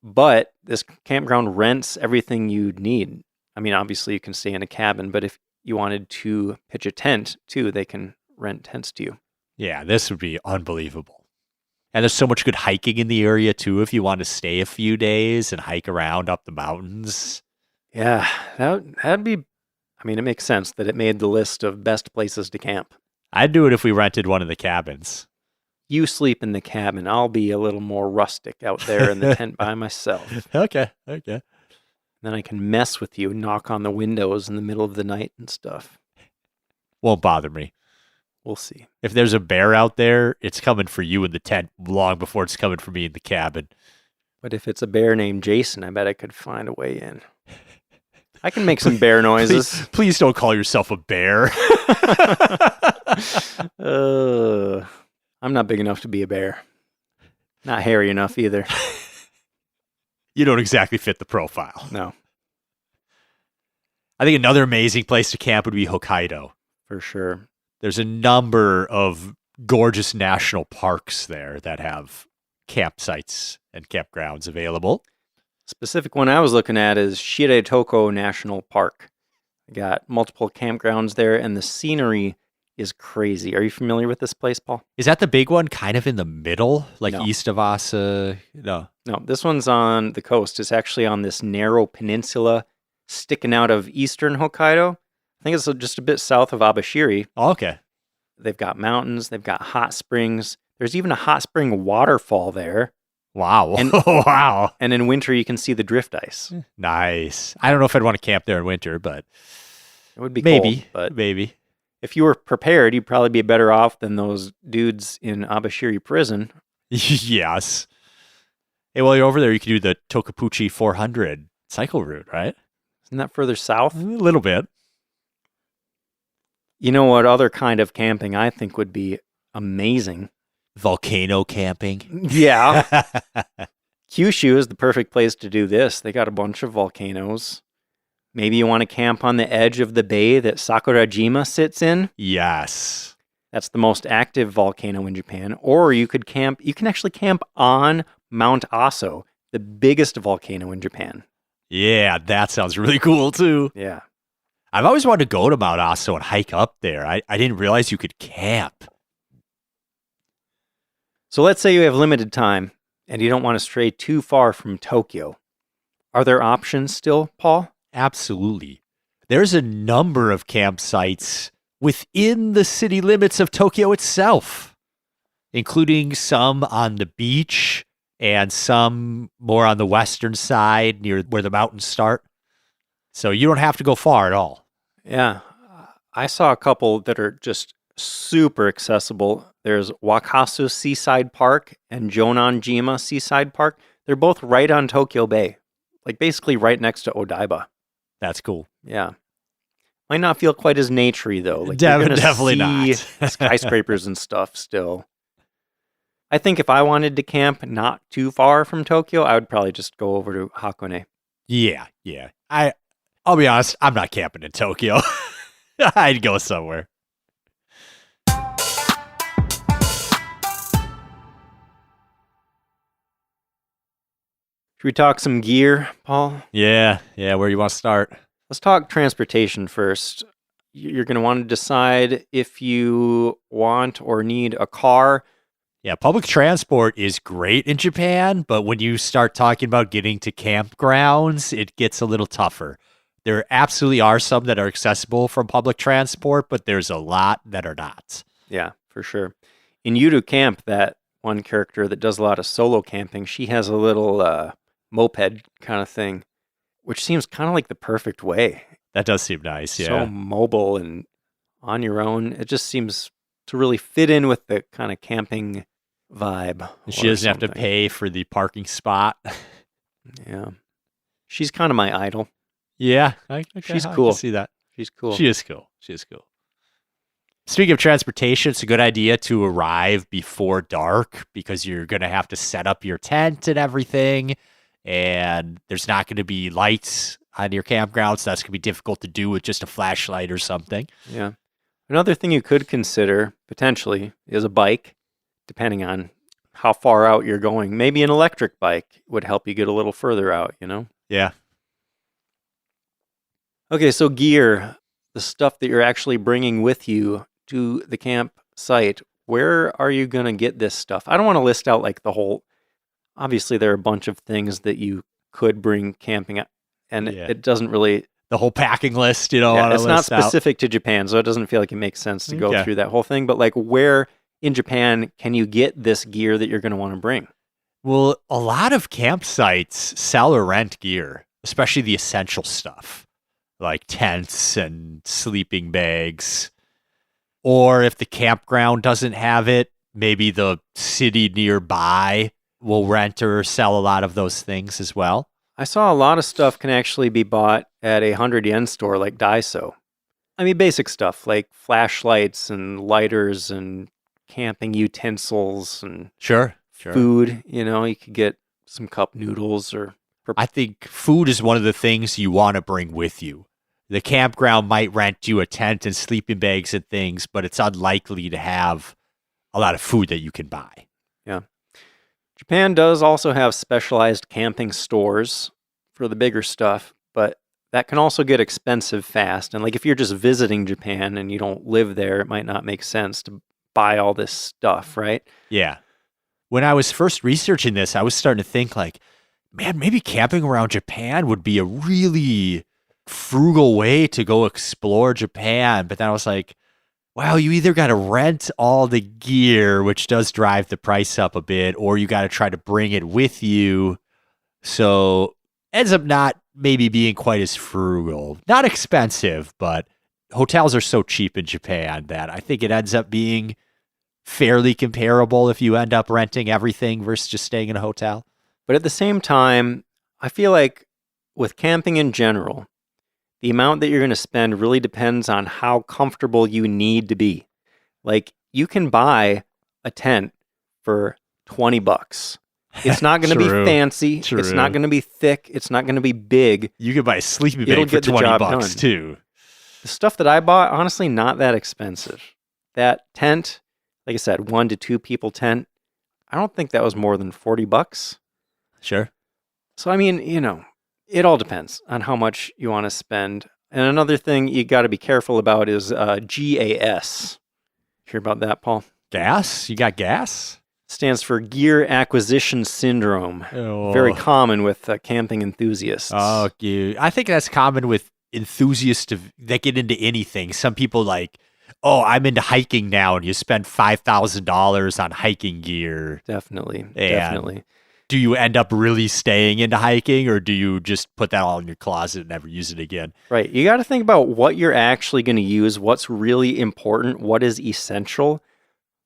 But this campground rents everything you'd need. I mean, obviously you can stay in a cabin, but if you wanted to pitch a tent too, they can rent tents to you. Yeah, this would be unbelievable. And there's so much good hiking in the area too if you want to stay a few days and hike around up the mountains. Yeah, that'd be, I mean, it makes sense that it made the list of best places to camp. I'd do it if we rented one of the cabins. You sleep in the cabin. I'll be a little more rustic out there in the tent by myself. Okay. Then I can mess with you, knock on the windows in the middle of the night and stuff. Won't bother me. We'll see. If there's a bear out there, it's coming for you in the tent long before it's coming for me in the cabin. But if it's a bear named Jason, I bet I could find a way in. I can make some bear noises. Please don't call yourself a bear. I'm not big enough to be a bear. Not hairy enough either. You don't exactly fit the profile. No. I think another amazing place to camp would be Hokkaido. For sure. There's a number of gorgeous national parks there that have campsites and campgrounds available. Specific one I was looking at is Shiretoko National Park. Got multiple campgrounds there, and the scenery is crazy. Are you familiar with this place, Paul? Is that the big one kind of in the middle, like No. east of Asa? No. No, this one's on the coast. It's actually on this narrow peninsula sticking out of eastern Hokkaido. I think it's just a bit south of Abashiri. Oh, okay. They've got mountains. They've got hot springs. There's even a hot spring waterfall there. Wow. And- Wow. And in winter, you can see the drift ice. Nice. I don't know if I'd want to camp there in winter, but It would be maybe. cold, but Maybe. if you were prepared, you'd probably be better off than those dudes in Abashiri prison. Yes. Hey, while you're over there, you can do the Tokapuchi 400 cycle route, right? Isn't that further south? A little bit. You know what other kind of camping I think would be amazing? Volcano camping. Yeah. Kyushu is the perfect place to do this. They got a bunch of volcanoes. Maybe you want to camp on the edge of the bay that Sakurajima sits in. Yes. That's the most active volcano in Japan. Or you can actually camp on Mount Aso, the biggest volcano in Japan. Yeah, that sounds really cool too. Yeah. I've always wanted to go to Mount Aso and hike up there. I didn't realize you could camp. So let's say you have limited time and you don't want to stray too far from Tokyo. Are there options still, Paul? Absolutely. There's a number of campsites within the city limits of Tokyo itself, including some on the beach and some more on the western side near where the mountains start. So you don't have to go far at all. Yeah. I saw a couple that are just super accessible. There's Wakasu Seaside Park and Jonanjima Seaside Park. They're both right on Tokyo Bay, like basically right next to Odaiba. That's cool. Yeah. Might not feel quite as naturey though. Like you're gonna Definitely see not. skyscrapers and stuff still. I think if I wanted to camp not too far from Tokyo, I would probably just go over to Hakone. Yeah. I'll be honest, I'm not camping in Tokyo. I'd go somewhere. Should we talk some gear, Paul? Yeah, where you want to start? Let's talk transportation first. You're going to want to decide if you want or need a car. Yeah, public transport is great in Japan, but when you start talking about getting to campgrounds, it gets a little tougher. There absolutely are some that are accessible from public transport, but there's a lot that are not. Yeah, for sure. In Yudu Camp, that one character that does a lot of solo camping, she has a little moped kind of thing, which seems kind of like the perfect way. That does seem nice, yeah. So mobile and on your own. It just seems to really fit in with the kind of camping vibe. And she doesn't have to pay for the parking spot. Yeah. She's kind of my idol. Yeah, She's I cool. can see that. She's cool. She is cool. Speaking of transportation, it's a good idea to arrive before dark because you're going to have to set up your tent and everything. And there's not going to be lights on your campground, so that's going to be difficult to do with just a flashlight or something. Yeah. Another thing you could consider, potentially, is a bike, depending on how far out you're going. Maybe an electric bike would help you get a little further out, Yeah. Okay, so gear, the stuff that you're actually bringing with you to the campsite, where are you going to get this stuff? I don't want to list out like the whole, obviously there are a bunch of things that you could bring camping, and it doesn't really... The whole packing list, it's not specific to Japan, so it doesn't feel like it makes sense to go through that whole thing, but like where in Japan can you get this gear that you're going to want to bring? Well, a lot of campsites sell or rent gear, especially the essential stuff, like tents and sleeping bags. Or if the campground doesn't have it, maybe the city nearby will rent or sell a lot of those things as well. I saw a lot of stuff can actually be bought at a 100-yen store like Daiso. I mean, basic stuff like flashlights and lighters and camping utensils and food. You could get some cup noodles or... I think food is one of the things you want to bring with you. The campground might rent you a tent and sleeping bags and things, but it's unlikely to have a lot of food that you can buy. Yeah. Japan does also have specialized camping stores for the bigger stuff, but that can also get expensive fast. And like if you're just visiting Japan and you don't live there, it might not make sense to buy all this stuff, right? Yeah. When I was first researching this, I was starting to think like, man, maybe camping around Japan would be a really frugal way to go explore Japan. But then I was like, wow, you either got to rent all the gear, which does drive the price up a bit, or you got to try to bring it with you. So ends up not maybe being quite as frugal. Not expensive, but hotels are so cheap in Japan that I think it ends up being fairly comparable if you end up renting everything versus just staying in a hotel. But at the same time, I feel like with camping in general, the amount that you're going to spend really depends on how comfortable you need to be. Like, you can buy a tent for $20. It's not going to be fancy. True. It's not going to be thick. It's not going to be big. You can buy a sleeping bag for $20 too. The stuff that I bought, honestly, not that expensive. That tent, like I said, 1 to 2 people tent, I don't think that was more than $40. Sure. So, I mean, it all depends on how much you want to spend. And another thing you got to be careful about is GAS. Hear about that, Paul? Gas? You got gas? Stands for Gear Acquisition Syndrome. Oh. Very common with camping enthusiasts. Oh, dude. I think that's common with enthusiasts that get into anything. Some people like, oh, I'm into hiking now, and you spend $5,000 on hiking gear. Definitely. Do you end up really staying into hiking, or do you just put that all in your closet and never use it again? Right. You got to think about what you're actually going to use, what's really important, what is essential.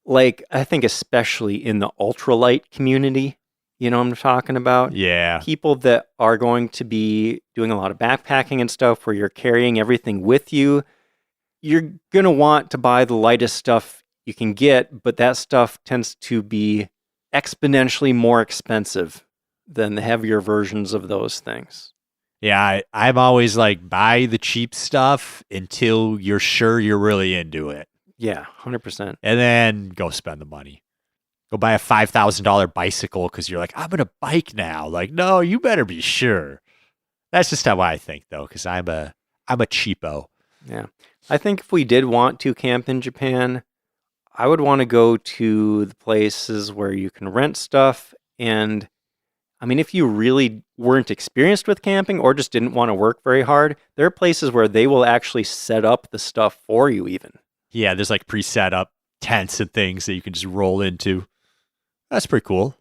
Like, I think especially in the ultralight community, you know what I'm talking about? Yeah. People that are going to be doing a lot of backpacking and stuff where you're carrying everything with you, you're going to want to buy the lightest stuff you can get, but that stuff tends to be exponentially more expensive than the heavier versions of those things. Yeah, I'm always like, buy the cheap stuff until you're sure you're really into it. Yeah, 100%. And then go spend the money. Go buy a $5,000 bicycle because you're like, I'm going to bike now. Like, no, you better be sure. That's just how I think, though, because I'm a cheapo. Yeah. I think if we did want to camp in Japan, I would want to go to the places where you can rent stuff. And I mean, if you really weren't experienced with camping or just didn't want to work very hard, there are places where they will actually set up the stuff for you even. Yeah, there's like pre-set up tents and things that you can just roll into. That's pretty cool.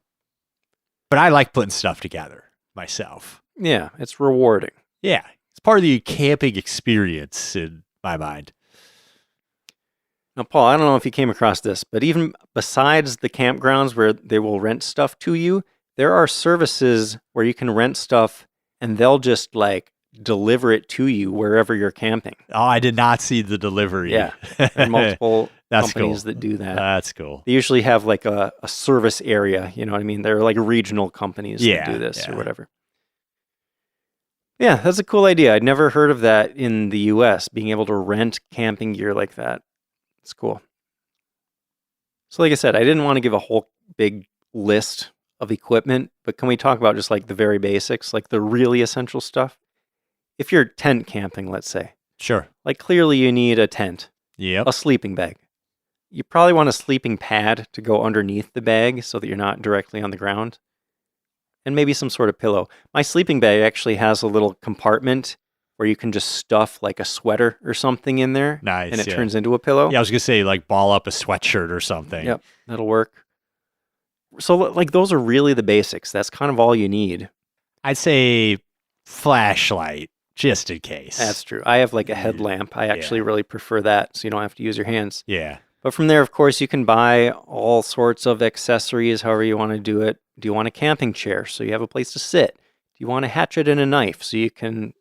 But I like putting stuff together myself. Yeah, it's rewarding. Yeah, it's part of the camping experience in my mind. Now, Paul, I don't know if you came across this, but even besides the campgrounds where they will rent stuff to you, there are services where you can rent stuff and they'll just like deliver it to you wherever you're camping. Oh, I did not see the delivery. Yeah, there are multiple That's companies cool. that do that. That's cool. They usually have like a service area, you know what I mean? They're like regional companies that do this or whatever. Yeah, that's a cool idea. I'd never heard of that in the US, being able to rent camping gear like that. It's cool. So like I said, I didn't want to give a whole big list of equipment, but can we talk about just like the very basics, like the really essential stuff? If you're tent camping, let's say. Sure. Like clearly you need a tent, Yep. a sleeping bag. You probably want a sleeping pad to go underneath the bag so that you're not directly on the ground. And maybe some sort of pillow. My sleeping bag actually has a little compartment where you can just stuff like a sweater or something in there. Nice. And it turns into a pillow. Yeah, I was going to say like ball up a sweatshirt or something. Yep, that'll work. So like those are really the basics. That's kind of all you need. I'd say flashlight, just in case. That's true. I have like a headlamp. I actually really prefer that so you don't have to use your hands. Yeah. But from there, of course, you can buy all sorts of accessories, however you want to do it. Do you want a camping chair so you have a place to sit? Do you want a hatchet and a knife so you can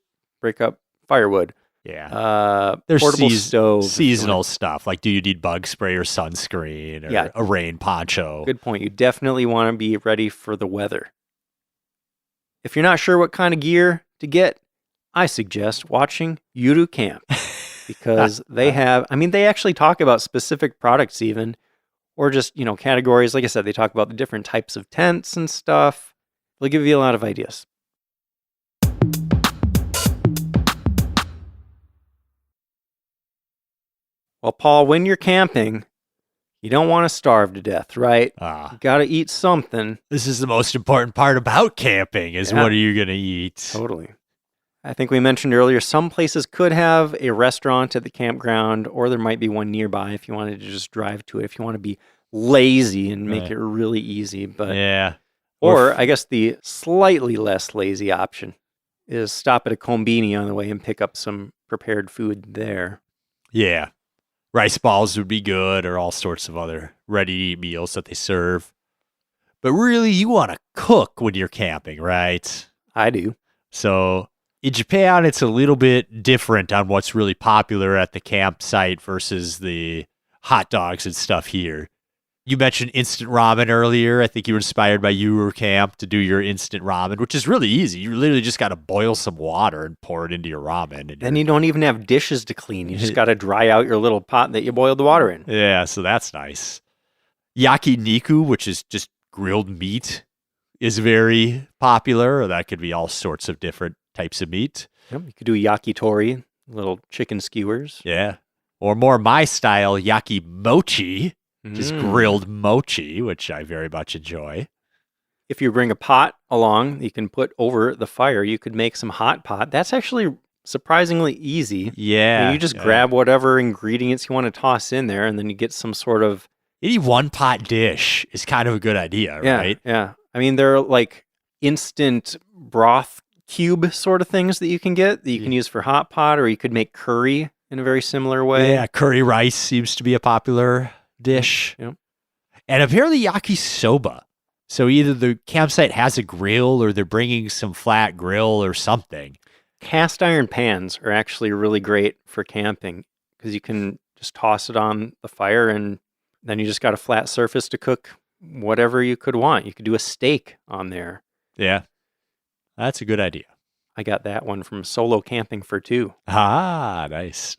break up firewood? Yeah. There's portable stove. Seasonal stuff. Like, do you need bug spray or sunscreen or a rain poncho? Good point. You definitely want to be ready for the weather. If you're not sure what kind of gear to get, I suggest watching You Do Camp. Because they have, I mean, they actually talk about specific products even, or just, you know, categories. Like I said, they talk about the different types of tents and stuff. They'll give you a lot of ideas. Well, Paul, when you're camping, you don't want to starve to death, right? You got to eat something. This is the most important part about camping is what are you going to eat? Totally. I think we mentioned earlier, some places could have a restaurant at the campground, or there might be one nearby if you wanted to just drive to it, if you want to be lazy and make it really easy. But or I guess the slightly less lazy option is stop at a combini on the way and pick up some prepared food there. Yeah. Rice balls would be good, or all sorts of other ready-to-eat meals that they serve. But really, you want to cook when you're camping, right? I do. So in Japan, it's a little bit different on what's really popular at the campsite versus the hot dogs and stuff here. You mentioned instant ramen earlier. I think you were inspired by Eurocamp to do your instant ramen, which is really easy. You literally just got to boil some water and pour it into your ramen. And then you don't even have dishes to clean. You just got to dry out your little pot that you boiled the water in. Yeah, so that's nice. Yakiniku, which is just grilled meat, is very popular. Or that could be all sorts of different types of meat. Yep, you could do yakitori, little chicken skewers. Yeah. Or more my style, yakimochi. Just grilled mochi, which I very much enjoy. If you bring a pot along, you can put over the fire. You could make some hot pot. That's actually surprisingly easy. Yeah. You just grab whatever ingredients you want to toss in there, and then you get some sort of... Any one-pot dish is kind of a good idea, right? Yeah. I mean, there are like instant broth cube sort of things that you can get that you can use for hot pot, or you could make curry in a very similar way. Yeah, curry rice seems to be a popular dish. Yep. And apparently yakisoba. So either the campsite has a grill or they're bringing some flat grill or something. Cast iron pans are actually really great for camping because you can just toss it on the fire and then you just got a flat surface to cook whatever you could want. You could do a steak on there. Yeah. That's a good idea. I got that one from Solo Camping for Two. Ah, nice.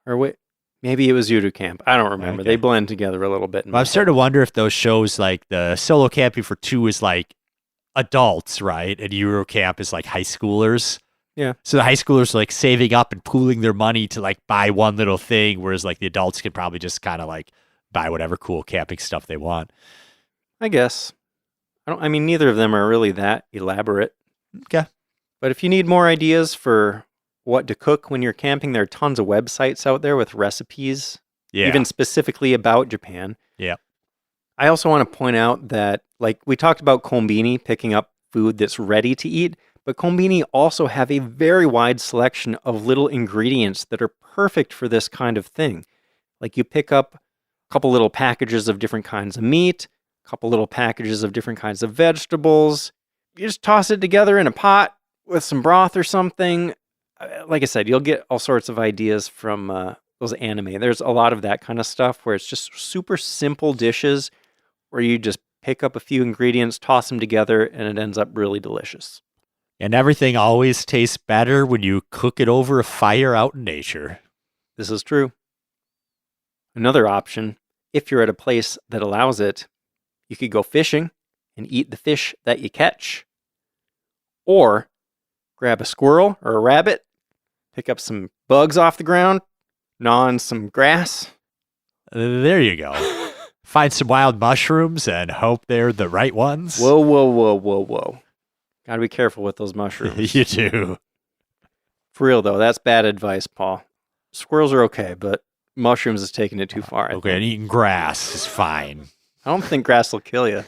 Or wait. Maybe it was You Do Camp. I don't remember. Okay. They blend together a little bit. I'm starting to wonder if those shows like the Solo Camping for Two is like adults, right? And Eurocamp is like high schoolers. Yeah. So the high schoolers are like saving up and pooling their money to like buy one little thing, whereas like the adults can probably just kind of like buy whatever cool camping stuff they want. I guess. I mean, neither of them are really that elaborate. Okay. But if you need more ideas for what to cook when you're camping, there are tons of websites out there with recipes, even specifically about Japan. Yeah. I also want to point out that, like, we talked about Konbini picking up food that's ready to eat, but Konbini also have a very wide selection of little ingredients that are perfect for this kind of thing. Like, you pick up a couple little packages of different kinds of meat, a couple little packages of different kinds of vegetables. You just toss it together in a pot with some broth or something. Like I said, you'll get all sorts of ideas from those anime. There's a lot of that kind of stuff where it's just super simple dishes where you just pick up a few ingredients, toss them together, and it ends up really delicious. And everything always tastes better when you cook it over a fire out in nature. This is true. Another option, if you're at a place that allows it, you could go fishing and eat the fish that you catch. Or grab a squirrel or a rabbit, pick up some bugs off the ground, gnaw on some grass. There you go. Find some wild mushrooms and hope they're the right ones. Whoa. Gotta be careful with those mushrooms. You do. For real, though, that's bad advice, Paul. Squirrels are okay, but mushrooms is taking it too far. Okay, and eating grass is fine. I don't think grass will kill you.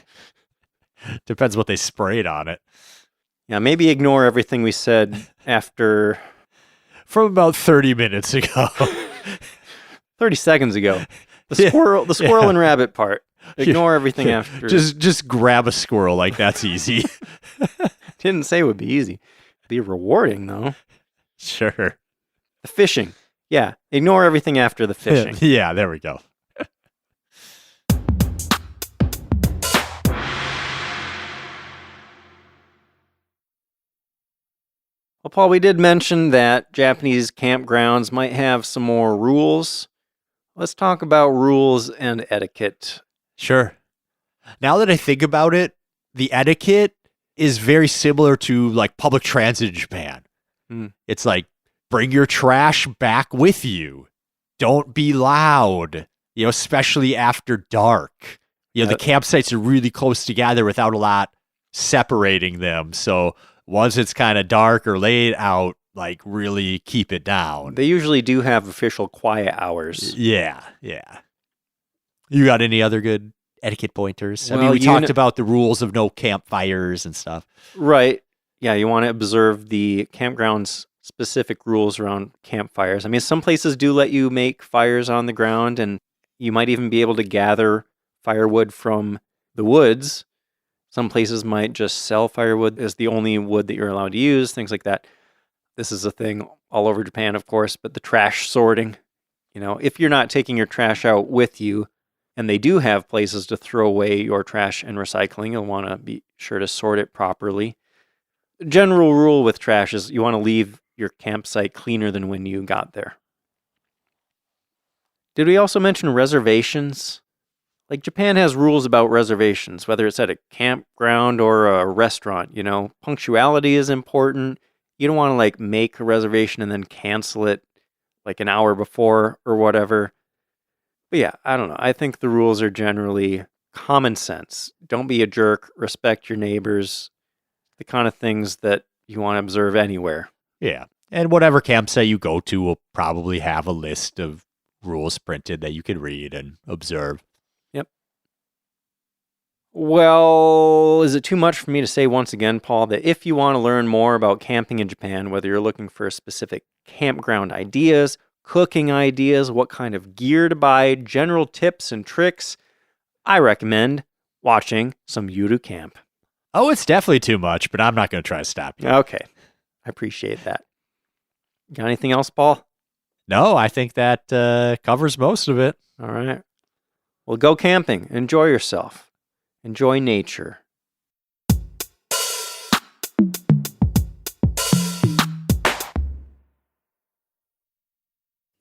Depends what they sprayed on it. Yeah, maybe ignore everything we said after... From about 30 minutes ago. 30 seconds ago. The squirrel and rabbit part. Ignore everything after. Just grab a squirrel, like that's easy. Didn't say it would be easy. Be rewarding, though. Sure. The fishing. Yeah, ignore everything after the fishing. Yeah, there we go. Well, Paul, we did mention that Japanese campgrounds might have some more rules. Let's talk about rules and etiquette. Sure. Now that I think about it, the etiquette is very similar to like public transit in Japan. It's like, bring your trash back with you. Don't be loud, especially after dark. The campsites are really close together without a lot separating them. So once it's kind of dark or late out, like really keep it down. They usually do have official quiet hours. Yeah. You got any other good etiquette pointers? Well, I mean, we talked about the rules of no campfires and stuff. Right. Yeah, you want to observe the campground's specific rules around campfires. I mean, some places do let you make fires on the ground, and you might even be able to gather firewood from the woods. Some places might just sell firewood as the only wood that you're allowed to use, things like that. This is a thing all over Japan, of course, but the trash sorting, if you're not taking your trash out with you, and they do have places to throw away your trash and recycling, you'll want to be sure to sort it properly. The general rule with trash is you want to leave your campsite cleaner than when you got there. Did we also mention reservations? Like Japan has rules about reservations, whether it's at a campground or a restaurant, Punctuality is important. You don't want to make a reservation and then cancel it like an hour before or whatever. But yeah, I don't know. I think the rules are generally common sense. Don't be a jerk. Respect your neighbors. The kind of things that you want to observe anywhere. Yeah. And whatever campsite you go to will probably have a list of rules printed that you can read and observe. Yep. Well, is it too much for me to say once again, Paul, that if you want to learn more about camping in Japan, whether you're looking for specific campground ideas, cooking ideas, what kind of gear to buy, general tips and tricks, I recommend watching some Yuru Camp. Oh, it's definitely too much, but I'm not going to try to stop you. Okay. I appreciate that. Got anything else, Paul? No, I think that covers most of it. All right. Well, go camping. Enjoy yourself. Enjoy nature.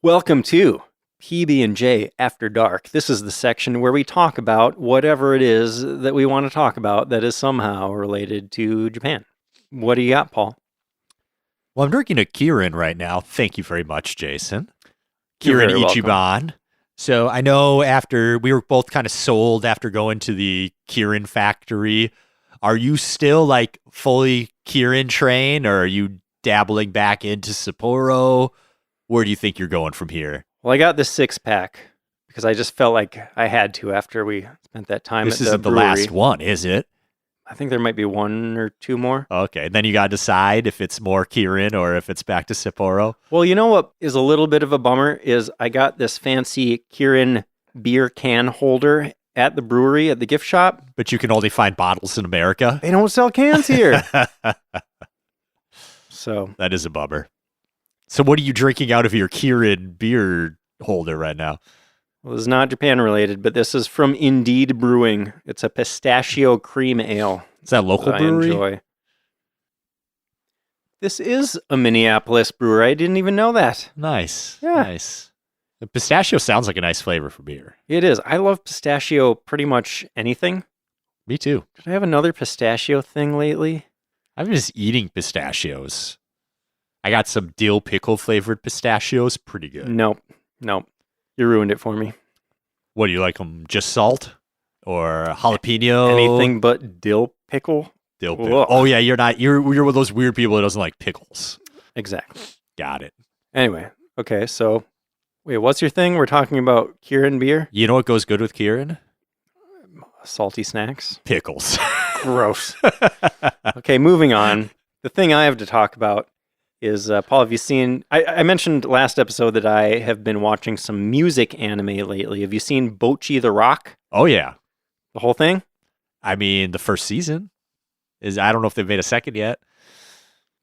Welcome to PB&J After Dark. This is the section where we talk about whatever it is that we want to talk about that is somehow related to Japan. What do you got, Paul? Well, I'm drinking a Kirin right now. Thank you very much, Jason. You're Kirin very welcome. Ichiban. So I know after we were both kind of sold after going to the Kirin factory. Are you still fully Kirin trained, or are you dabbling back into Sapporo? Where do you think you're going from here? Well, I got the 6-pack because I just felt like I had to after we spent that time at the brewery. This isn't the last one, is it? I think there might be one or two more. Okay, then you got to decide if it's more Kirin or if it's back to Sapporo. Well, you know what is a little bit of a bummer is I got this fancy Kirin beer can holder at the brewery at the gift shop. But you can only find bottles in America. They don't sell cans here. So that is a bummer. So what are you drinking out of your Kirin beer holder right now? well, this is not Japan related, but this is from Indeed Brewing. It's a pistachio cream ale. Is that a local brewery? I enjoy. This is a Minneapolis brewery. I didn't even know that. Nice. Yeah. Nice. The pistachio sounds like a nice flavor for beer. It is. I love pistachio pretty much anything. Me too. Did I have another pistachio thing lately? I'm just eating pistachios. I got some dill pickle flavored pistachios. Pretty good. Nope. You ruined it for me. What do you like them? Just salt or jalapeno? Anything but dill pickle? Dill pickle. Oh yeah, you're one of those weird people that doesn't like pickles. Exactly. Got it. Anyway, okay, so wait, what's your thing? We're talking about Kirin beer? You know what goes good with Kirin? Salty snacks. Pickles. Gross. Okay, moving on. The thing I have to talk about is, Paul, have you seen... I mentioned last episode that I have been watching some music anime lately. Have you seen Bocchi the Rock? Oh, yeah. The whole thing? I mean, the first season is... I don't know if they've made a second yet.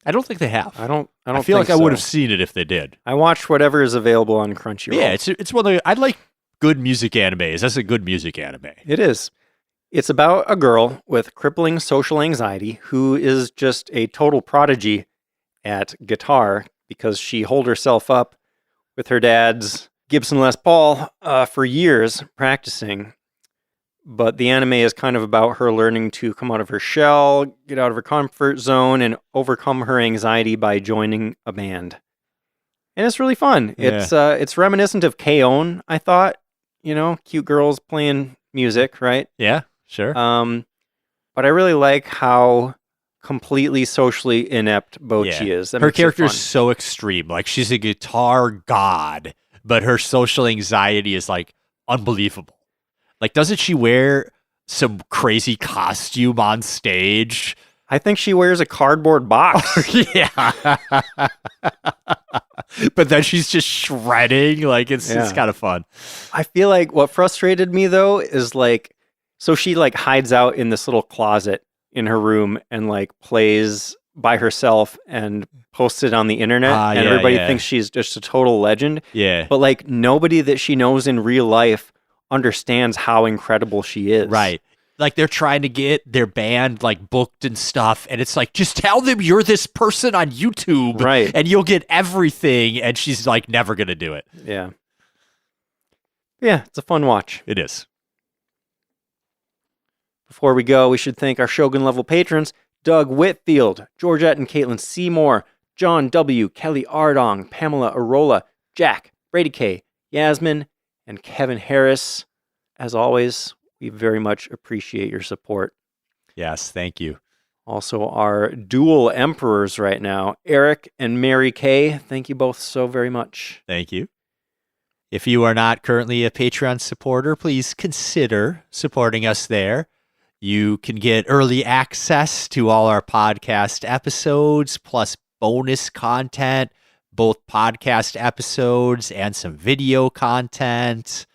I don't think they have. I don't I feel like think I would so. have seen it if they did. I watched whatever is available on Crunchyroll. Yeah, it's one of the... I like good music animes. That's a good music anime. It is. It's about a girl with crippling social anxiety who is just a total prodigy at guitar because she holed herself up with her dad's Gibson Les Paul for years practicing. But the anime is kind of about her learning to come out of her shell, get out of her comfort zone, and overcome her anxiety by joining a band. And it's really fun. Yeah. It's reminiscent of K-On!, I thought. You know, cute girls playing music, right? Yeah, sure. But I really like how completely socially inept Bocchi is. That her makes it character is fun. so extreme. Like, she's a guitar god, but her social anxiety is, like, unbelievable. Like, doesn't she wear some crazy costume on stage? I think she wears a cardboard box. Yeah. But then she's just shredding. Like, it's kind of fun. I feel like what frustrated me, though, is, like, so she, like, hides out in this little closet in her room and, like, plays by herself and posts it on the internet. And everybody thinks she's just a total legend. Yeah. But, like, nobody that she knows in real life understands how incredible she is. Right. Like, they're trying to get their band, like, booked and stuff. And it's like, just tell them you're this person on YouTube. Right. And you'll get everything. And she's, like, never going to do it. Yeah. Yeah, it's a fun watch. It is. Before we go, we should thank our Shogun level patrons, Doug Whitfield, Georgette and Caitlin Seymour, John W., Kelly Ardong, Pamela Arola, Jack, Brady K., Yasmin, and Kevin Harris. As always, we very much appreciate your support. Yes, thank you. Also, our dual emperors right now, Eric and Mary Kay. Thank you both so very much. Thank you. If you are not currently a Patreon supporter, please consider supporting us there. You can get early access to all our podcast episodes, plus bonus content, both podcast episodes and some video content.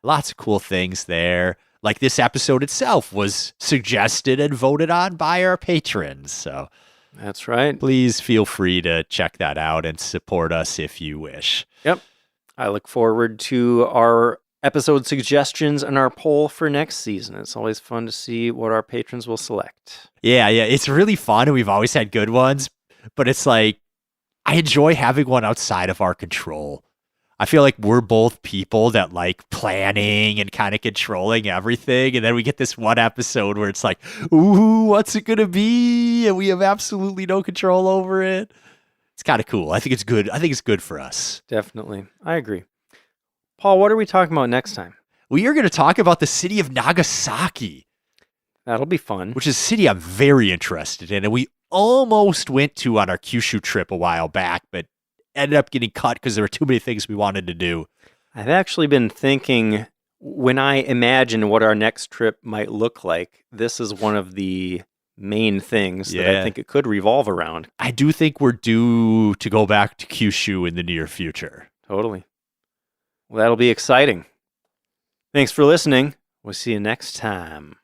Lots of cool things there. Like, this episode itself was suggested and voted on by our patrons. So that's right. Please feel free to check that out and support us if you wish. Yep. I look forward to our episode suggestions and our poll for next season. It's always fun to see what our patrons will select. Yeah. It's really fun, and we've always had good ones, but it's like, I enjoy having one outside of our control. I feel like we're both people that like planning and kind of controlling everything. And then we get this one episode where it's like, ooh, what's it going to be? And we have absolutely no control over it. It's kind of cool. I think it's good. I think it's good for us. Definitely. I agree. Paul, what are we talking about next time? We are going to talk about the city of Nagasaki. That'll be fun. Which is a city I'm very interested in. And we almost went to on our Kyushu trip a while back, but ended up getting cut because there were too many things we wanted to do. I've actually been thinking, when I imagine what our next trip might look like, this is one of the main things that I think it could revolve around. I do think we're due to go back to Kyushu in the near future. Totally. Well, that'll be exciting. Thanks for listening. We'll see you next time.